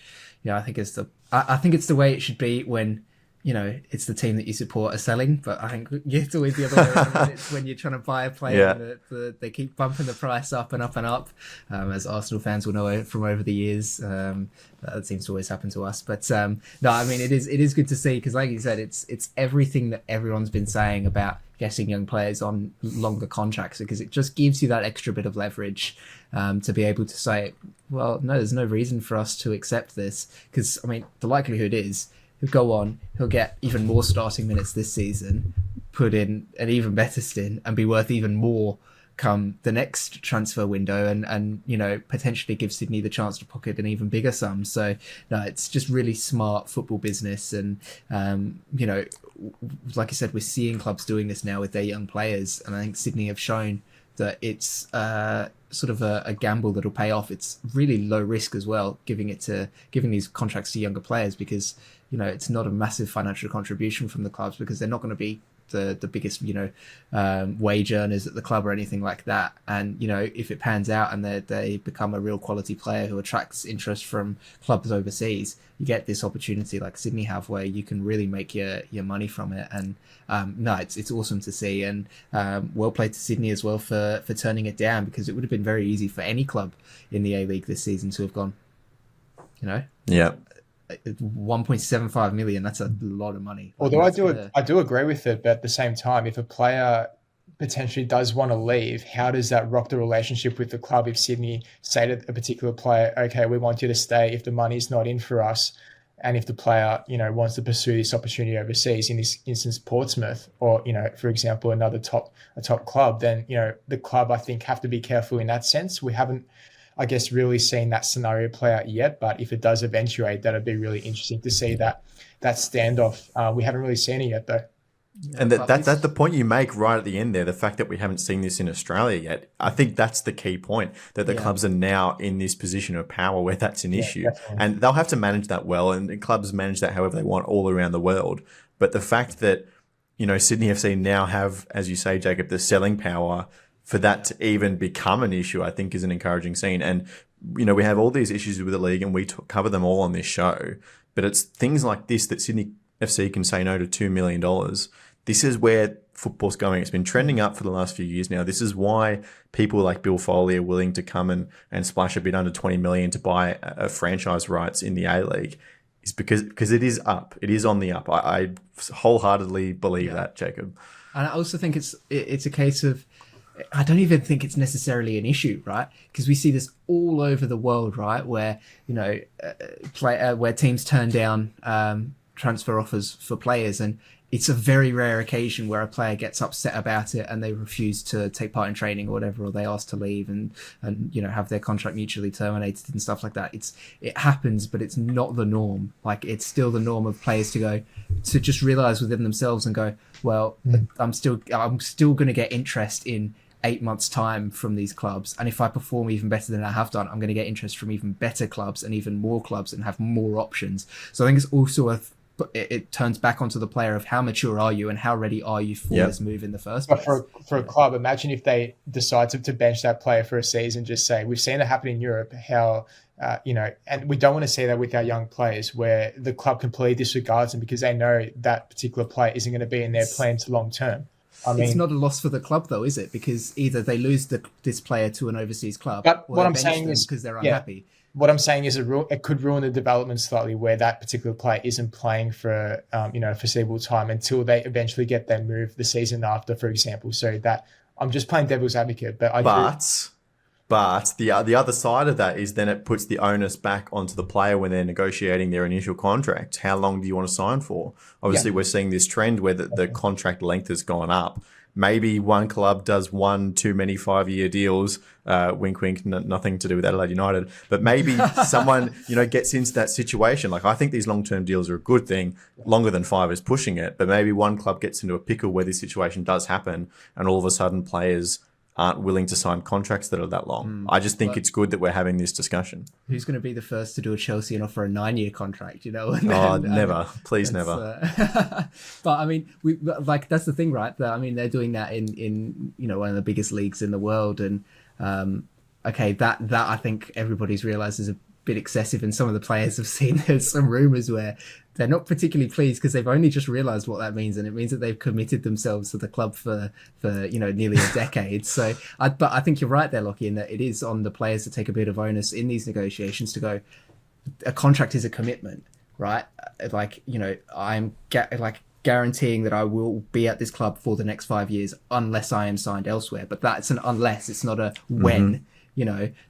I think it's the way it should be when, it's the team that you support are selling. But I think it's always the other way around. It's when you're trying to buy a player that they keep bumping the price up and up and up, as Arsenal fans will know from over the years. That seems to always happen to us. But no, I mean, it is good to see because, like you said, it's everything that everyone's been saying about getting young players on longer contracts because it just gives you that extra bit of leverage to be able to say, well, no, there's no reason for us to accept this because, I mean, the likelihood is he'll go on, he'll get even more starting minutes this season, put in an even better stint and be worth even more come the next transfer window and potentially give Sydney the chance to pocket an even bigger sum. So no, it's just really smart football business. And, like I said, we're seeing clubs doing this now with their young players. And I think Sydney have shown that it's sort of a gamble that'll pay off. It's really low risk as well, giving these contracts to younger players because, it's not a massive financial contribution from the clubs because they're not going to be the biggest, wage earners at the club or anything like that. And, if it pans out and they become a real quality player who attracts interest from clubs overseas, you get this opportunity like Sydney have where you can really make your money from it. And no, it's awesome to see. And well played to Sydney as well for turning it down because it would have been very easy for any club in the A-League this season to have gone, Yeah. 1.75 million. That's a lot of money. Although I do agree with it, but at the same time, if a player potentially does want to leave, how does that rock the relationship with the club? If Sydney say to a particular player, okay, we want you to stay if the money's not in for us, and if the player, wants to pursue this opportunity overseas, in this instance, Portsmouth, or, for example, a top club, then, the club, I think, have to be careful in that sense. We haven't, I guess, really seen that scenario play out yet, but if it does eventuate, that'd be really interesting to see that standoff. We haven't really seen it yet, though. And that's the point you make right at the end there, the fact that we haven't seen this in Australia yet. I think that's the key point, that the clubs are now in this position of power where that's an issue. Definitely. And they'll have to manage that well, and clubs manage that however they want all around the world. But the fact that, Sydney FC now have, as you say, Jacob, the selling power for that to even become an issue, I think is an encouraging scene. And, we have all these issues with the league, and we cover them all on this show. But it's things like this that Sydney FC can say no to $2 million. This is where football's going. It's been trending up for the last few years now. This is why people like Bill Foley are willing to come and splash a bit under 20 million to buy a franchise rights in the A-League. It's because it is up. It is on the up. I wholeheartedly believe that, Jacob. And I also think it's a case of, I don't even think it's necessarily an issue, right? Because we see this all over the world, right? Where, where teams turn down transfer offers for players, and it's a very rare occasion where a player gets upset about it and they refuse to take part in training or whatever, or they ask to leave and have their contract mutually terminated and stuff like that. It happens, but it's not the norm. Like, it's still the norm of players to just realize within themselves and go, well, I'm still going to get interest in 8 months' time from these clubs, and if I perform even better than I have done, I'm going to get interest from even better clubs and even more clubs and have more options. So I think it's also it turns back onto the player of how mature are you and how ready are you for this move in the first place. But for a club, imagine if they decide to bench that player for a season, just say, we've seen it happen in Europe, how, and we don't want to see that with our young players, where the club completely disregards them because they know that particular player isn't going to be in their plans long term. It's not a loss for the club, though, is it? Because either they lose this player to an overseas club, but or what I'm saying is because they're unhappy. What I'm saying is it could ruin the development slightly, where that particular player isn't playing for a foreseeable time until they eventually get their move the season after, for example. So that I'm just playing devil's advocate, but the other side of that is then it puts the onus back onto the player when they're negotiating their initial contract. How long do you want to sign for? Obviously, we're seeing this trend where the contract length has gone up. Maybe one club does one too many 5-year deals. Wink, wink. Nothing to do with Adelaide United. But maybe someone gets into that situation. Like, I think these long-term deals are a good thing. Longer than 5 is pushing it. But maybe one club gets into a pickle where this situation does happen, and all of a sudden players aren't willing to sign contracts that are that long. I just think it's good that we're having this discussion. Who's going to be the first to do a Chelsea and offer a 9-year contract? Never. Please, never. But I mean, that's the thing, right? They're doing that in one of the biggest leagues in the world, and that I think everybody's realised is a bit excessive, and some of the players have seen there's some rumours where they're not particularly pleased because they've only just realised what that means, and it means that they've committed themselves to the club for nearly a decade. So, but I think you're right there, Lockie, in that it is on the players to take a bit of onus in these negotiations to go, a contract is a commitment, right? I'm guaranteeing that I will be at this club for the next 5 years unless I am signed elsewhere. But that's an unless, it's not a when,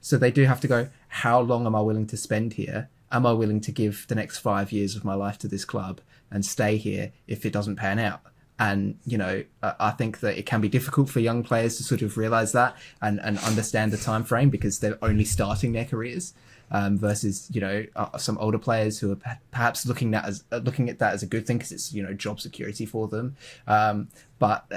So they do have to go, how long am I willing to spend here? Am I willing to give the next 5 years of my life to this club and stay here if it doesn't pan out? And, I think that it can be difficult for young players to sort of realise that and understand the time frame because they're only starting their careers versus, some older players who are perhaps looking at that as a good thing because it's, job security for them. But,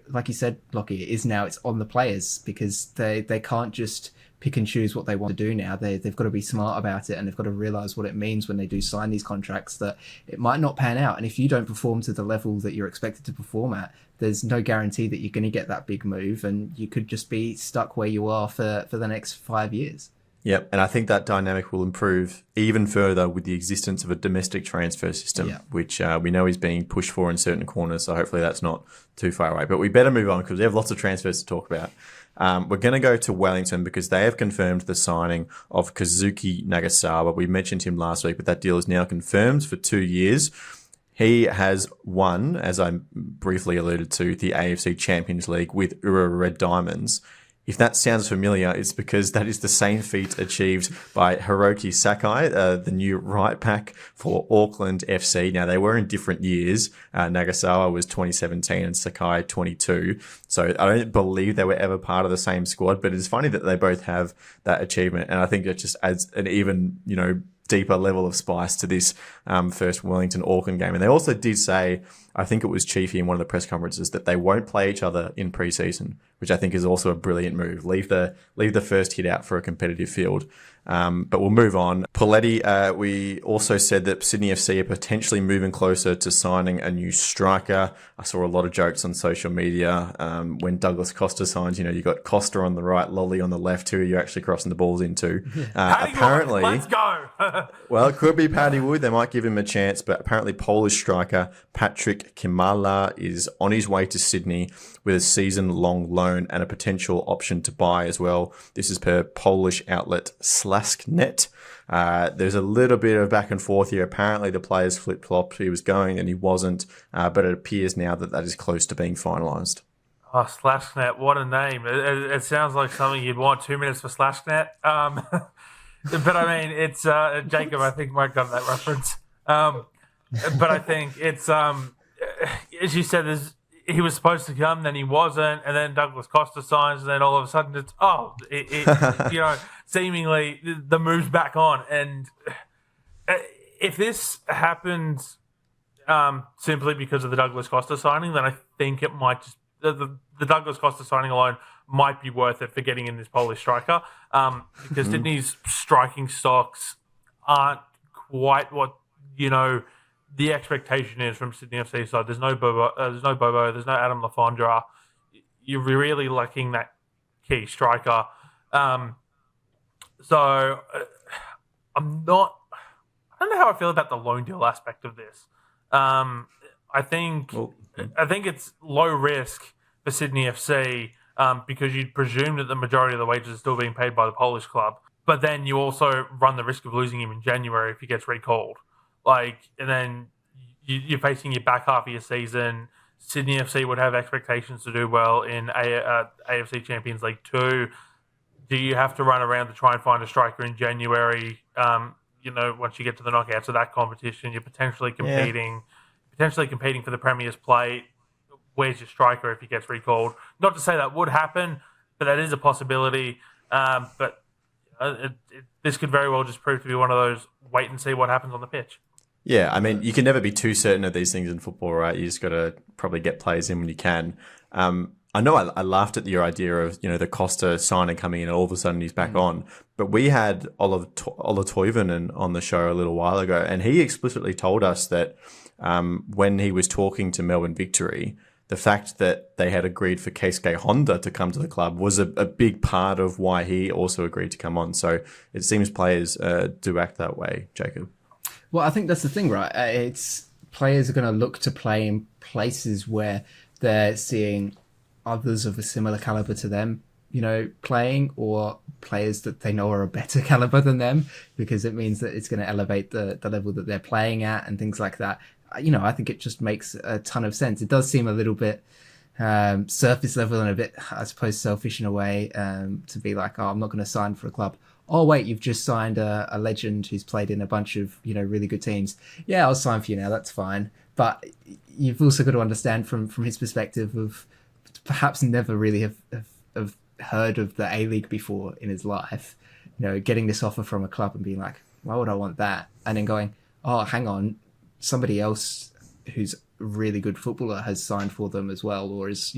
like you said, Lockie, it's on the players because they can't just pick and choose what they want to do now. They've got to be smart about it, and they've got to realise what it means when they do sign these contracts, that it might not pan out. And if you don't perform to the level that you're expected to perform at, there's no guarantee that you're going to get that big move, and you could just be stuck where you are for the next 5 years. Yep, and I think that dynamic will improve even further with the existence of a domestic transfer system, which we know is being pushed for in certain corners. So hopefully that's not too far away. But we better move on because we have lots of transfers to talk about. We're going to go to Wellington because they have confirmed the signing of Kazuki Nagasawa. We mentioned him last week, but that deal is now confirmed for 2 years. He has won, as I briefly alluded to, the AFC Champions League with Ura Red Diamonds. If that sounds familiar, it's because that is the same feat achieved by Hiroki Sakai, the new right back for Auckland FC. Now, they were in different years. Nagasawa was 2017 and Sakai 22. So I don't believe they were ever part of the same squad, but it's funny that they both have that achievement. And I think it just adds an even, deeper level of spice to this first Wellington Auckland game. And they also did say, I think it was Chiefy in one of the press conferences, that they won't play each other in pre-season, which I think is also a brilliant move. Leave the first hit out for a competitive field. But we'll move on. Poletti, we also said that Sydney FC are potentially moving closer to signing a new striker. I saw a lot of jokes on social media when Douglas Costa signs. You got Costa on the right, Lolly on the left. Who are you actually crossing the balls into? Apparently, let's go. Well, it could be Paddy Wood. They might give him a chance, but apparently Polish striker Patrick Kimala is on his way to Sydney with a season-long loan and a potential option to buy as well. This is per Polish outlet Slasknet. There's a little bit of back and forth here. Apparently the players flip-flopped. He was going and he wasn't, but it appears now that is close to being finalised. Oh, Slashnet, what a name. It sounds like something you'd want 2 minutes for Slashnet. But I mean, it's Jacob, I think, might got that reference. But I think it's, as you said, he was supposed to come, then he wasn't, and then Douglas Costa signs, and then all of a sudden it's, seemingly the move's back on. And if this happens simply because of the Douglas Costa signing, then I think it might just, the Douglas Costa signing alone might be worth it for getting in this Polish striker, because Sydney's striking stocks aren't quite what the expectation is from Sydney FC side. There's no Bobo, there's no Adam Lafondra. You're really lacking that key striker. So I don't know how I feel about the loan deal aspect of this. I think it's low risk for Sydney FC because you'd presume that the majority of the wages are still being paid by the Polish club. But then you also run the risk of losing him in January if he gets recalled. And then you're facing your back half of your season. Sydney FC would have expectations to do well in AFC Champions League 2. Do you have to run around to try and find a striker in January? Once you get to the knockouts of that competition, you're potentially competing for the Premier's plate. Where's your striker if he gets recalled? Not to say that would happen, but that is a possibility. This could very well just prove to be one of those wait and see what happens on the pitch. Yeah, I mean, you can never be too certain of these things in football, right? You just got to probably get players in when you can. I know I laughed at your idea of, the Costa signing coming in and all of a sudden he's back on. But we had Ola Toivonen on the show a little while ago, and he explicitly told us that when he was talking to Melbourne Victory, the fact that they had agreed for Keisuke Honda to come to the club was a big part of why he also agreed to come on. So it seems players do act that way, Jacob. Well, I think that's the thing, right? It's players are going to look to play in places where they're seeing others of a similar caliber to them, playing, or players that they know are a better caliber than them, because it means that it's going to elevate the level that they're playing at and things like that. I think it just makes a ton of sense. It does seem a little bit surface level and a bit, I suppose, selfish in a way, to be like, oh, I'm not going to sign for a club. Oh, wait, you've just signed a legend who's played in a bunch of, really good teams. Yeah, I'll sign for you now. That's fine. But you've also got to understand from his perspective of perhaps never really have heard of the A-League before in his life, getting this offer from a club and being like, why would I want that? And then going, oh, hang on, somebody else who's a really good footballer has signed for them as well, or is,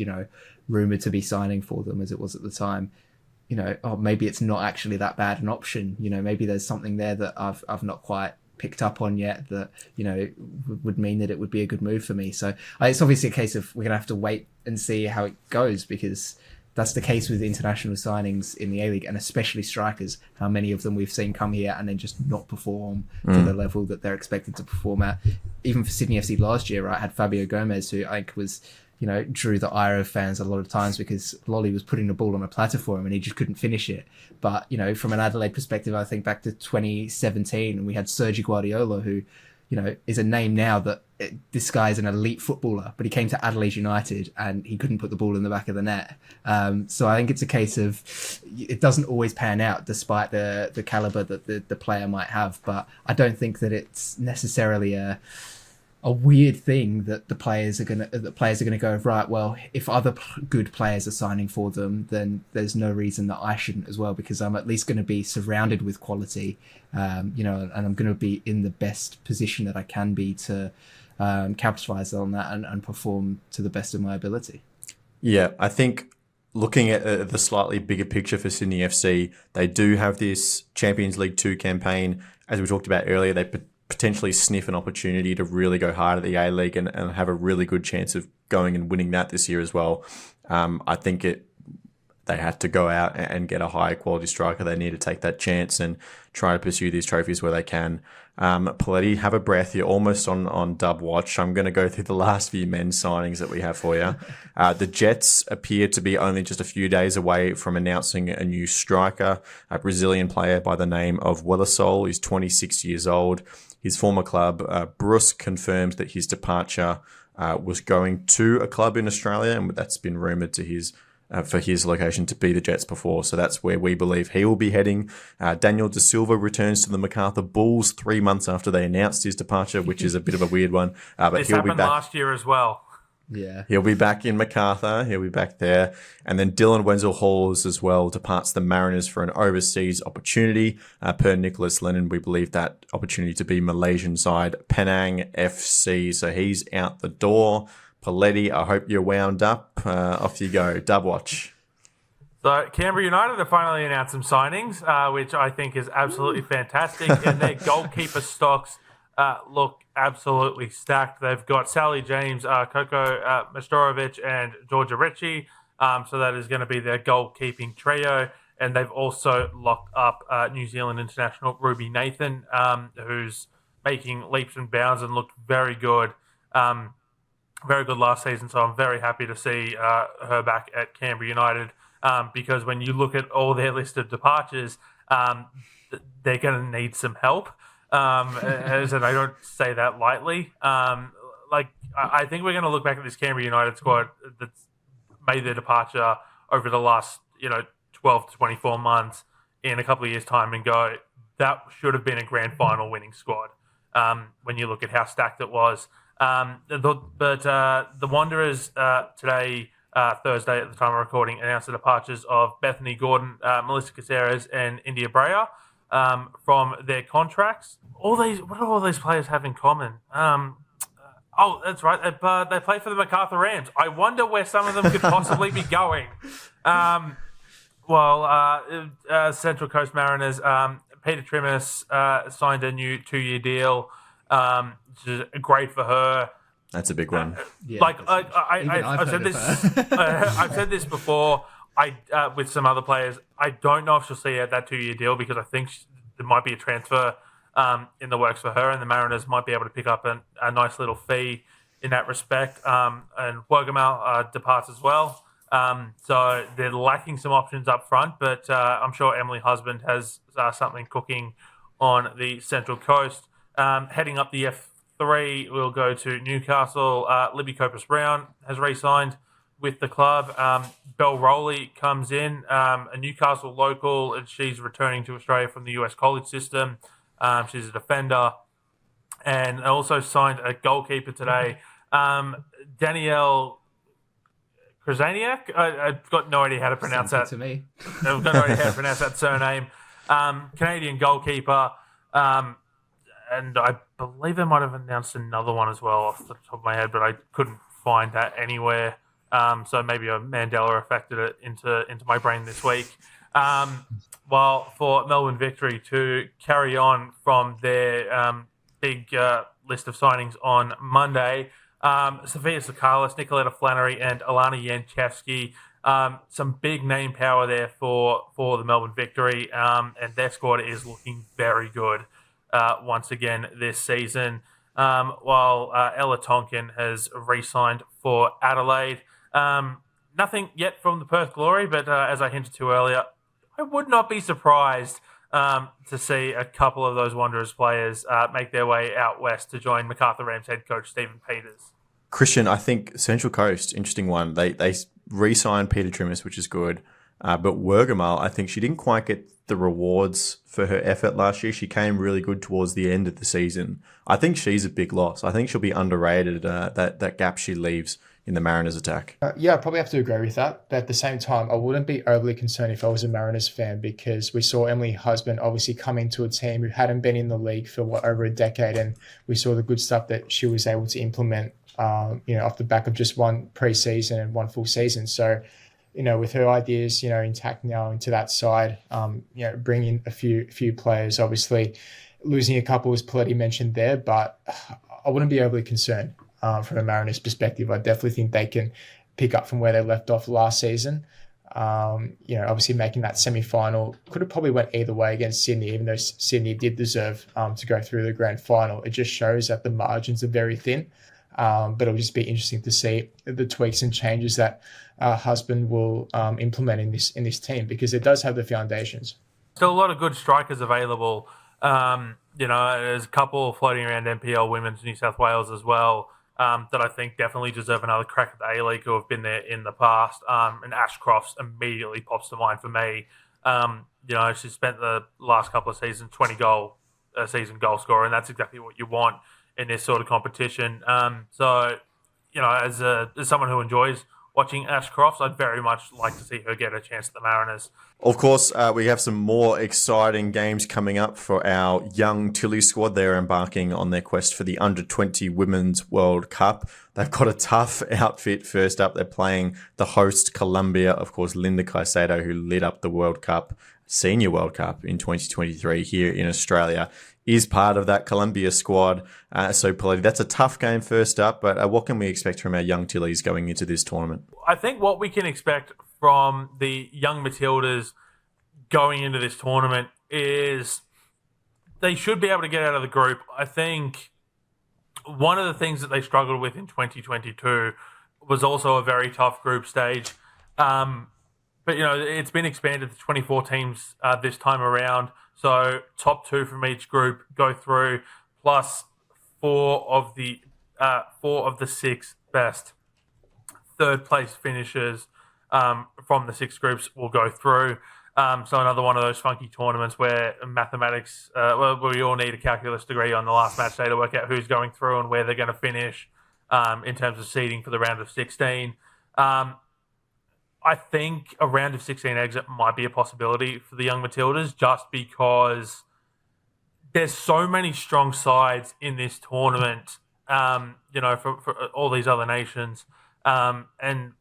rumoured to be signing for them as it was at the time. Maybe it's not actually that bad an option. Maybe there's something there that I've not quite picked up on yet that, would mean that it would be a good move for me. So it's obviously a case of we're going to have to wait and see how it goes, because that's the case with international signings in the A-League, and especially strikers. How many of them we've seen come here and then just not perform to the level that they're expected to perform at. Even for Sydney FC last year, right, had Fabio Gomez, who I think was, drew the ire of fans a lot of times because Lolly was putting the ball on a platter for him and he just couldn't finish it. But, from an Adelaide perspective, I think back to 2017, and we had Sergio Guardiola, who, is a name now that this guy is an elite footballer, but he came to Adelaide United and he couldn't put the ball in the back of the net. So I think it's a case of it doesn't always pan out despite the caliber that the player might have. But I don't think that it's necessarily a weird thing that the players are gonna go, right, well, if other good players are signing for them, then there's no reason that I shouldn't as well, because I'm at least going to be surrounded with quality, and I'm going to be in the best position that I can be to capitalize on that and perform to the best of my ability. Yeah, I think looking at the slightly bigger picture for Sydney FC, they do have this Champions League 2 campaign. As we talked about earlier, they potentially sniff an opportunity to really go hard at the A-League and have a really good chance of going and winning that this year as well. I think they had to go out and get a high quality striker. They need to take that chance and try to pursue these trophies where they can. Poletti, have a breath. You're almost on dub watch. I'm going to go through the last few men's signings that we have for you. The Jets appear to be only just a few days away from announcing a new striker, a Brazilian player by the name of Willisol. He's 26 years old. His former club, Brusque, confirmed that his departure was going to a club in Australia, and that's been rumoured to for his location to be the Jets before. So that's where we believe he will be heading. Daniel De Silva returns to the Macarthur Bulls 3 months after they announced his departure, which is a bit of a weird one. But this he'll happened be back last year as well. Yeah, he'll be back in Macarthur. He'll be back there. And then Dylan Wenzel-Halls as well departs the Mariners for an overseas opportunity. Per Nicholas Lennon, we believe that opportunity to be Malaysian side Penang FC. So he's out the door. Poletti, I hope you're wound up. Off you go. Dub watch. So Canberra United have finally announced some signings, which I think is absolutely fantastic. And their goalkeeper stocks look absolutely stacked. They've got Sally James, Coco Mastorovic, and Georgia Ritchie. So that is going to be their goalkeeping trio. And they've also locked up New Zealand international Ruby Nathan, who's making leaps and bounds and looked very good. Very good last season. So I'm very happy to see her back at Canberra United, because when you look at all their list of departures, they're going to need some help. And I don't say that lightly. I think we're going to look back at this Canberra United squad that's made their departure over the last 12 to 24 months in a couple of years' time and go, that should have been a grand final winning squad. When you look at how stacked it was. The Wanderers today, Thursday at the time of recording, announced the departures of Bethany Gordon, Melissa Caceres, and India Breyer from their contracts. What do all these players have in common? Oh, that's right. They play for the Macarthur Rams. I wonder where some of them could possibly be going. Central Coast Mariners, Peter Trimus signed a new 2-year deal, which is great for her. That's a big one. Yeah, I've said this. I've said this before. With some other players, I don't know if she'll see that 2-year deal, because I think there might be a transfer in the works for her, and the Mariners might be able to pick up a nice little fee in that respect. And Wogamal departs as well. So they're lacking some options up front, but I'm sure Emily Husband has something cooking on the Central Coast. Heading up the F3, we'll go to Newcastle. Libby Copus-Brown has re-signed with the club. Belle Rowley comes in, a Newcastle local, and she's returning to Australia from the US college system. She's a defender. And also signed a goalkeeper today, Danielle Krasaniak. I've got no idea how to pronounce that. To me. I've got no idea how to pronounce that surname. Canadian goalkeeper. And I believe they might have announced another one as well off the top of my head, but I couldn't find that anywhere. So maybe a Mandela affected it into my brain this week. While for Melbourne Victory to carry on from their big list of signings on Monday, Sophia Sakalis, Nicoletta Flannery, and Alana Yanchevsky Some big name power there for the Melbourne Victory, and their squad is looking very good once again this season. While Ella Tonkin has re-signed for Adelaide. Nothing yet from the Perth Glory, but as I hinted to earlier, I would not be surprised to see a couple of those Wanderers players make their way out west to join MacArthur Rams head coach Stephen Peters. Christian, I think Central Coast, interesting one. They re-signed Peter Trimmis, which is good. But Wergamal, I think she didn't quite get the rewards for her effort last year. She came really good towards the end of the season. I think she's a big loss. I think she'll be underrated, that gap she leaves in the Mariners attack. Yeah, I probably have to agree with that. But at the same time, I wouldn't be overly concerned if I was a Mariners fan, because we saw Emily Husband obviously come into a team who hadn't been in the league for over a decade, and we saw the good stuff that she was able to implement, off the back of just one pre-season and one full season. So, with her ideas, intact now into that side, bringing a few players, obviously losing a couple, as Poletti mentioned there, but I wouldn't be overly concerned. From a Mariners perspective, I definitely think they can pick up from where they left off last season. Obviously making that semi-final could have probably went either way against Sydney, even though Sydney did deserve to go through the grand final. It just shows that the margins are very thin. But it'll just be interesting to see the tweaks and changes that Husband will implement in this team, because it does have the foundations. Still a lot of good strikers available. There's a couple floating around NPL Women's New South Wales as well. That I think definitely deserve another crack at the A-League, who have been there in the past. And Ashcroft's immediately pops to mind for me. She spent the last couple of seasons 20-goal season goal scorer, and that's exactly what you want in this sort of competition. As someone who enjoys watching Ashcroft, I'd very much like to see her get a chance at the Mariners. Of course, we have some more exciting games coming up for our young Tilly squad. They're embarking on their quest for the Under-20 Women's World Cup. They've got a tough outfit. First up, they're playing the host, Colombia. Of course, Linda Caicedo, who lit up the World Cup, Senior World Cup in 2023 here in Australia, is part of that Colombia squad. So, Poletti, that's a tough game first up, but what can we expect from our young Tillies going into this tournament? I think what we can expect from the young Matildas going into this tournament is they should be able to get out of the group. I think one of the things that they struggled with in 2022 was also a very tough group stage. But, it's been expanded to 24 teams this time around. So top two from each group go through, plus four of the 6 best third place finishers from the 6 groups will go through. So another one of those funky tournaments where mathematics, we all need a calculus degree on the last match day to work out who's going through and where they're going to finish in terms of seeding for the round of 16. I think a round of 16 exit might be a possibility for the young Matildas, just because there's so many strong sides in this tournament, for all these other nations, and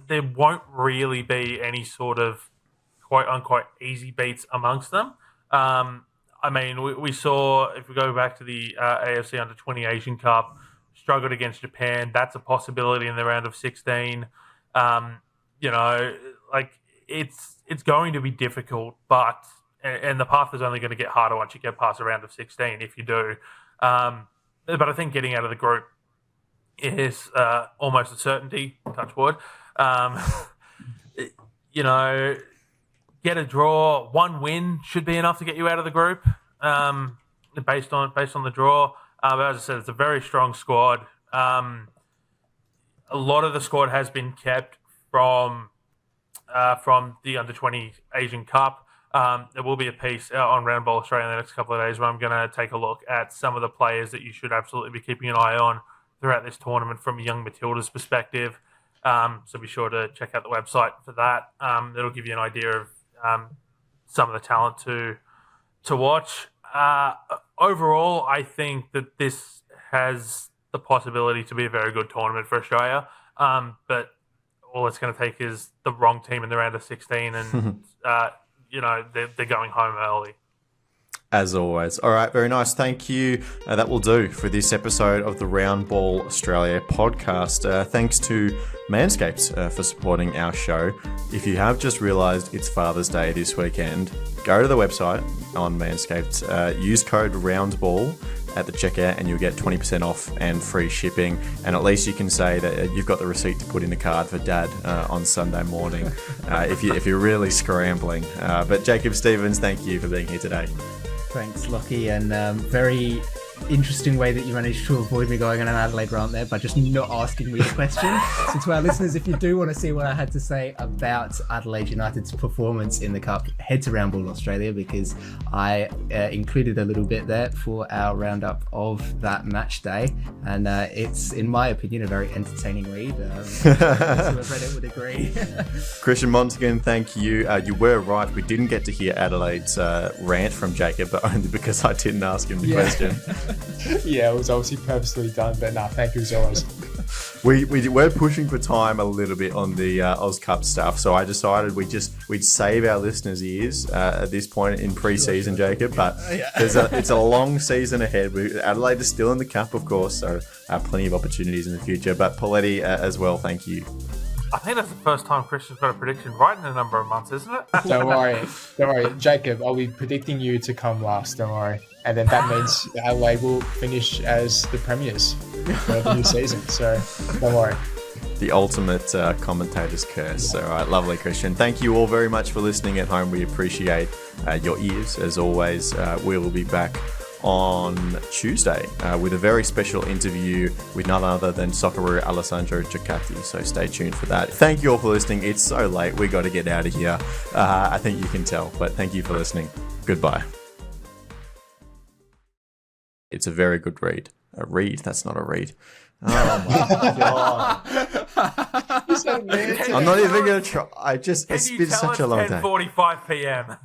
there won't really be any sort of quote-unquote easy beats amongst them. We saw, if we go back to the AFC Under-20 Asian Cup, struggled against Japan. That's a possibility in the round of 16. It's going to be difficult, but the path is only going to get harder once you get past a round of 16, if you do. But I think getting out of the group is almost a certainty, touch wood. Get a draw, one win should be enough to get you out of the group, based on the draw. But as I said, it's a very strong squad. A lot of the squad has been kept from the Under-20 Asian Cup. There will be a piece on Roundball Australia in the next couple of days where I'm going to take a look at some of the players that you should absolutely be keeping an eye on throughout this tournament from a young Matildas perspective. So be sure to check out the website for that. It'll give you an idea of some of the talent to watch. Overall, I think that this has the possibility to be a very good tournament for Australia. But all it's going to take is the wrong team in the round of 16, and they're going home early. As always. All right, very nice. Thank you. That will do for this episode of the Round Ball Australia podcast. Thanks to Manscaped for supporting our show. If you have just realised it's Father's Day this weekend, go to the website on Manscaped, use code ROUNDBALL at the checkout and you'll get 20% off and free shipping. And at least you can say that you've got the receipt to put in the card for Dad on Sunday morning if you're really scrambling. But Jacob Stevens, thank you for being here today. Thanks, Lockie, and very interesting way that you managed to avoid me going on an Adelaide rant there by just not asking me the question. So to our listeners, if you do want to see what I had to say about Adelaide United's performance in the Cup, head to Round Ball Australia, because I included a little bit there for our roundup of that match day, and it's, in my opinion, a very entertaining read. Those who have read it would agree. Christian Montegan, thank you. You were right. We didn't get to hear Adelaide's rant from Jacob, but only because I didn't ask him the question. Yeah, it was obviously purposely done, but thank you as always. We're pushing for time a little bit on the Oz Cup stuff, so I decided we'd save our listeners' ears at this point in pre-season, Jacob. But it's a long season ahead. Adelaide is still in the Cup, of course, so plenty of opportunities in the future. But Poletti as well, thank you. I think that's the first time Christian's got a prediction right in a number of months, isn't it? Don't worry, Jacob. I'll be predicting you to come last. Don't worry, and then that means Adelaide will finish as the premiers for the new season. So don't worry. The ultimate commentator's curse. All right, lovely, Christian. Thank you all very much for listening at home. We appreciate your ears as always. We will be back on Tuesday with a very special interview with none other than Socceroo Alessandro Giacatti, so stay tuned for that. Thank you all for listening. It's so late, we got to get out of here. I think you can tell, but thank you for listening. Goodbye. It's a very good read. A read? That's not a read. Oh my god. I'm not even going to try. It's been such a long day. 10:45 p.m.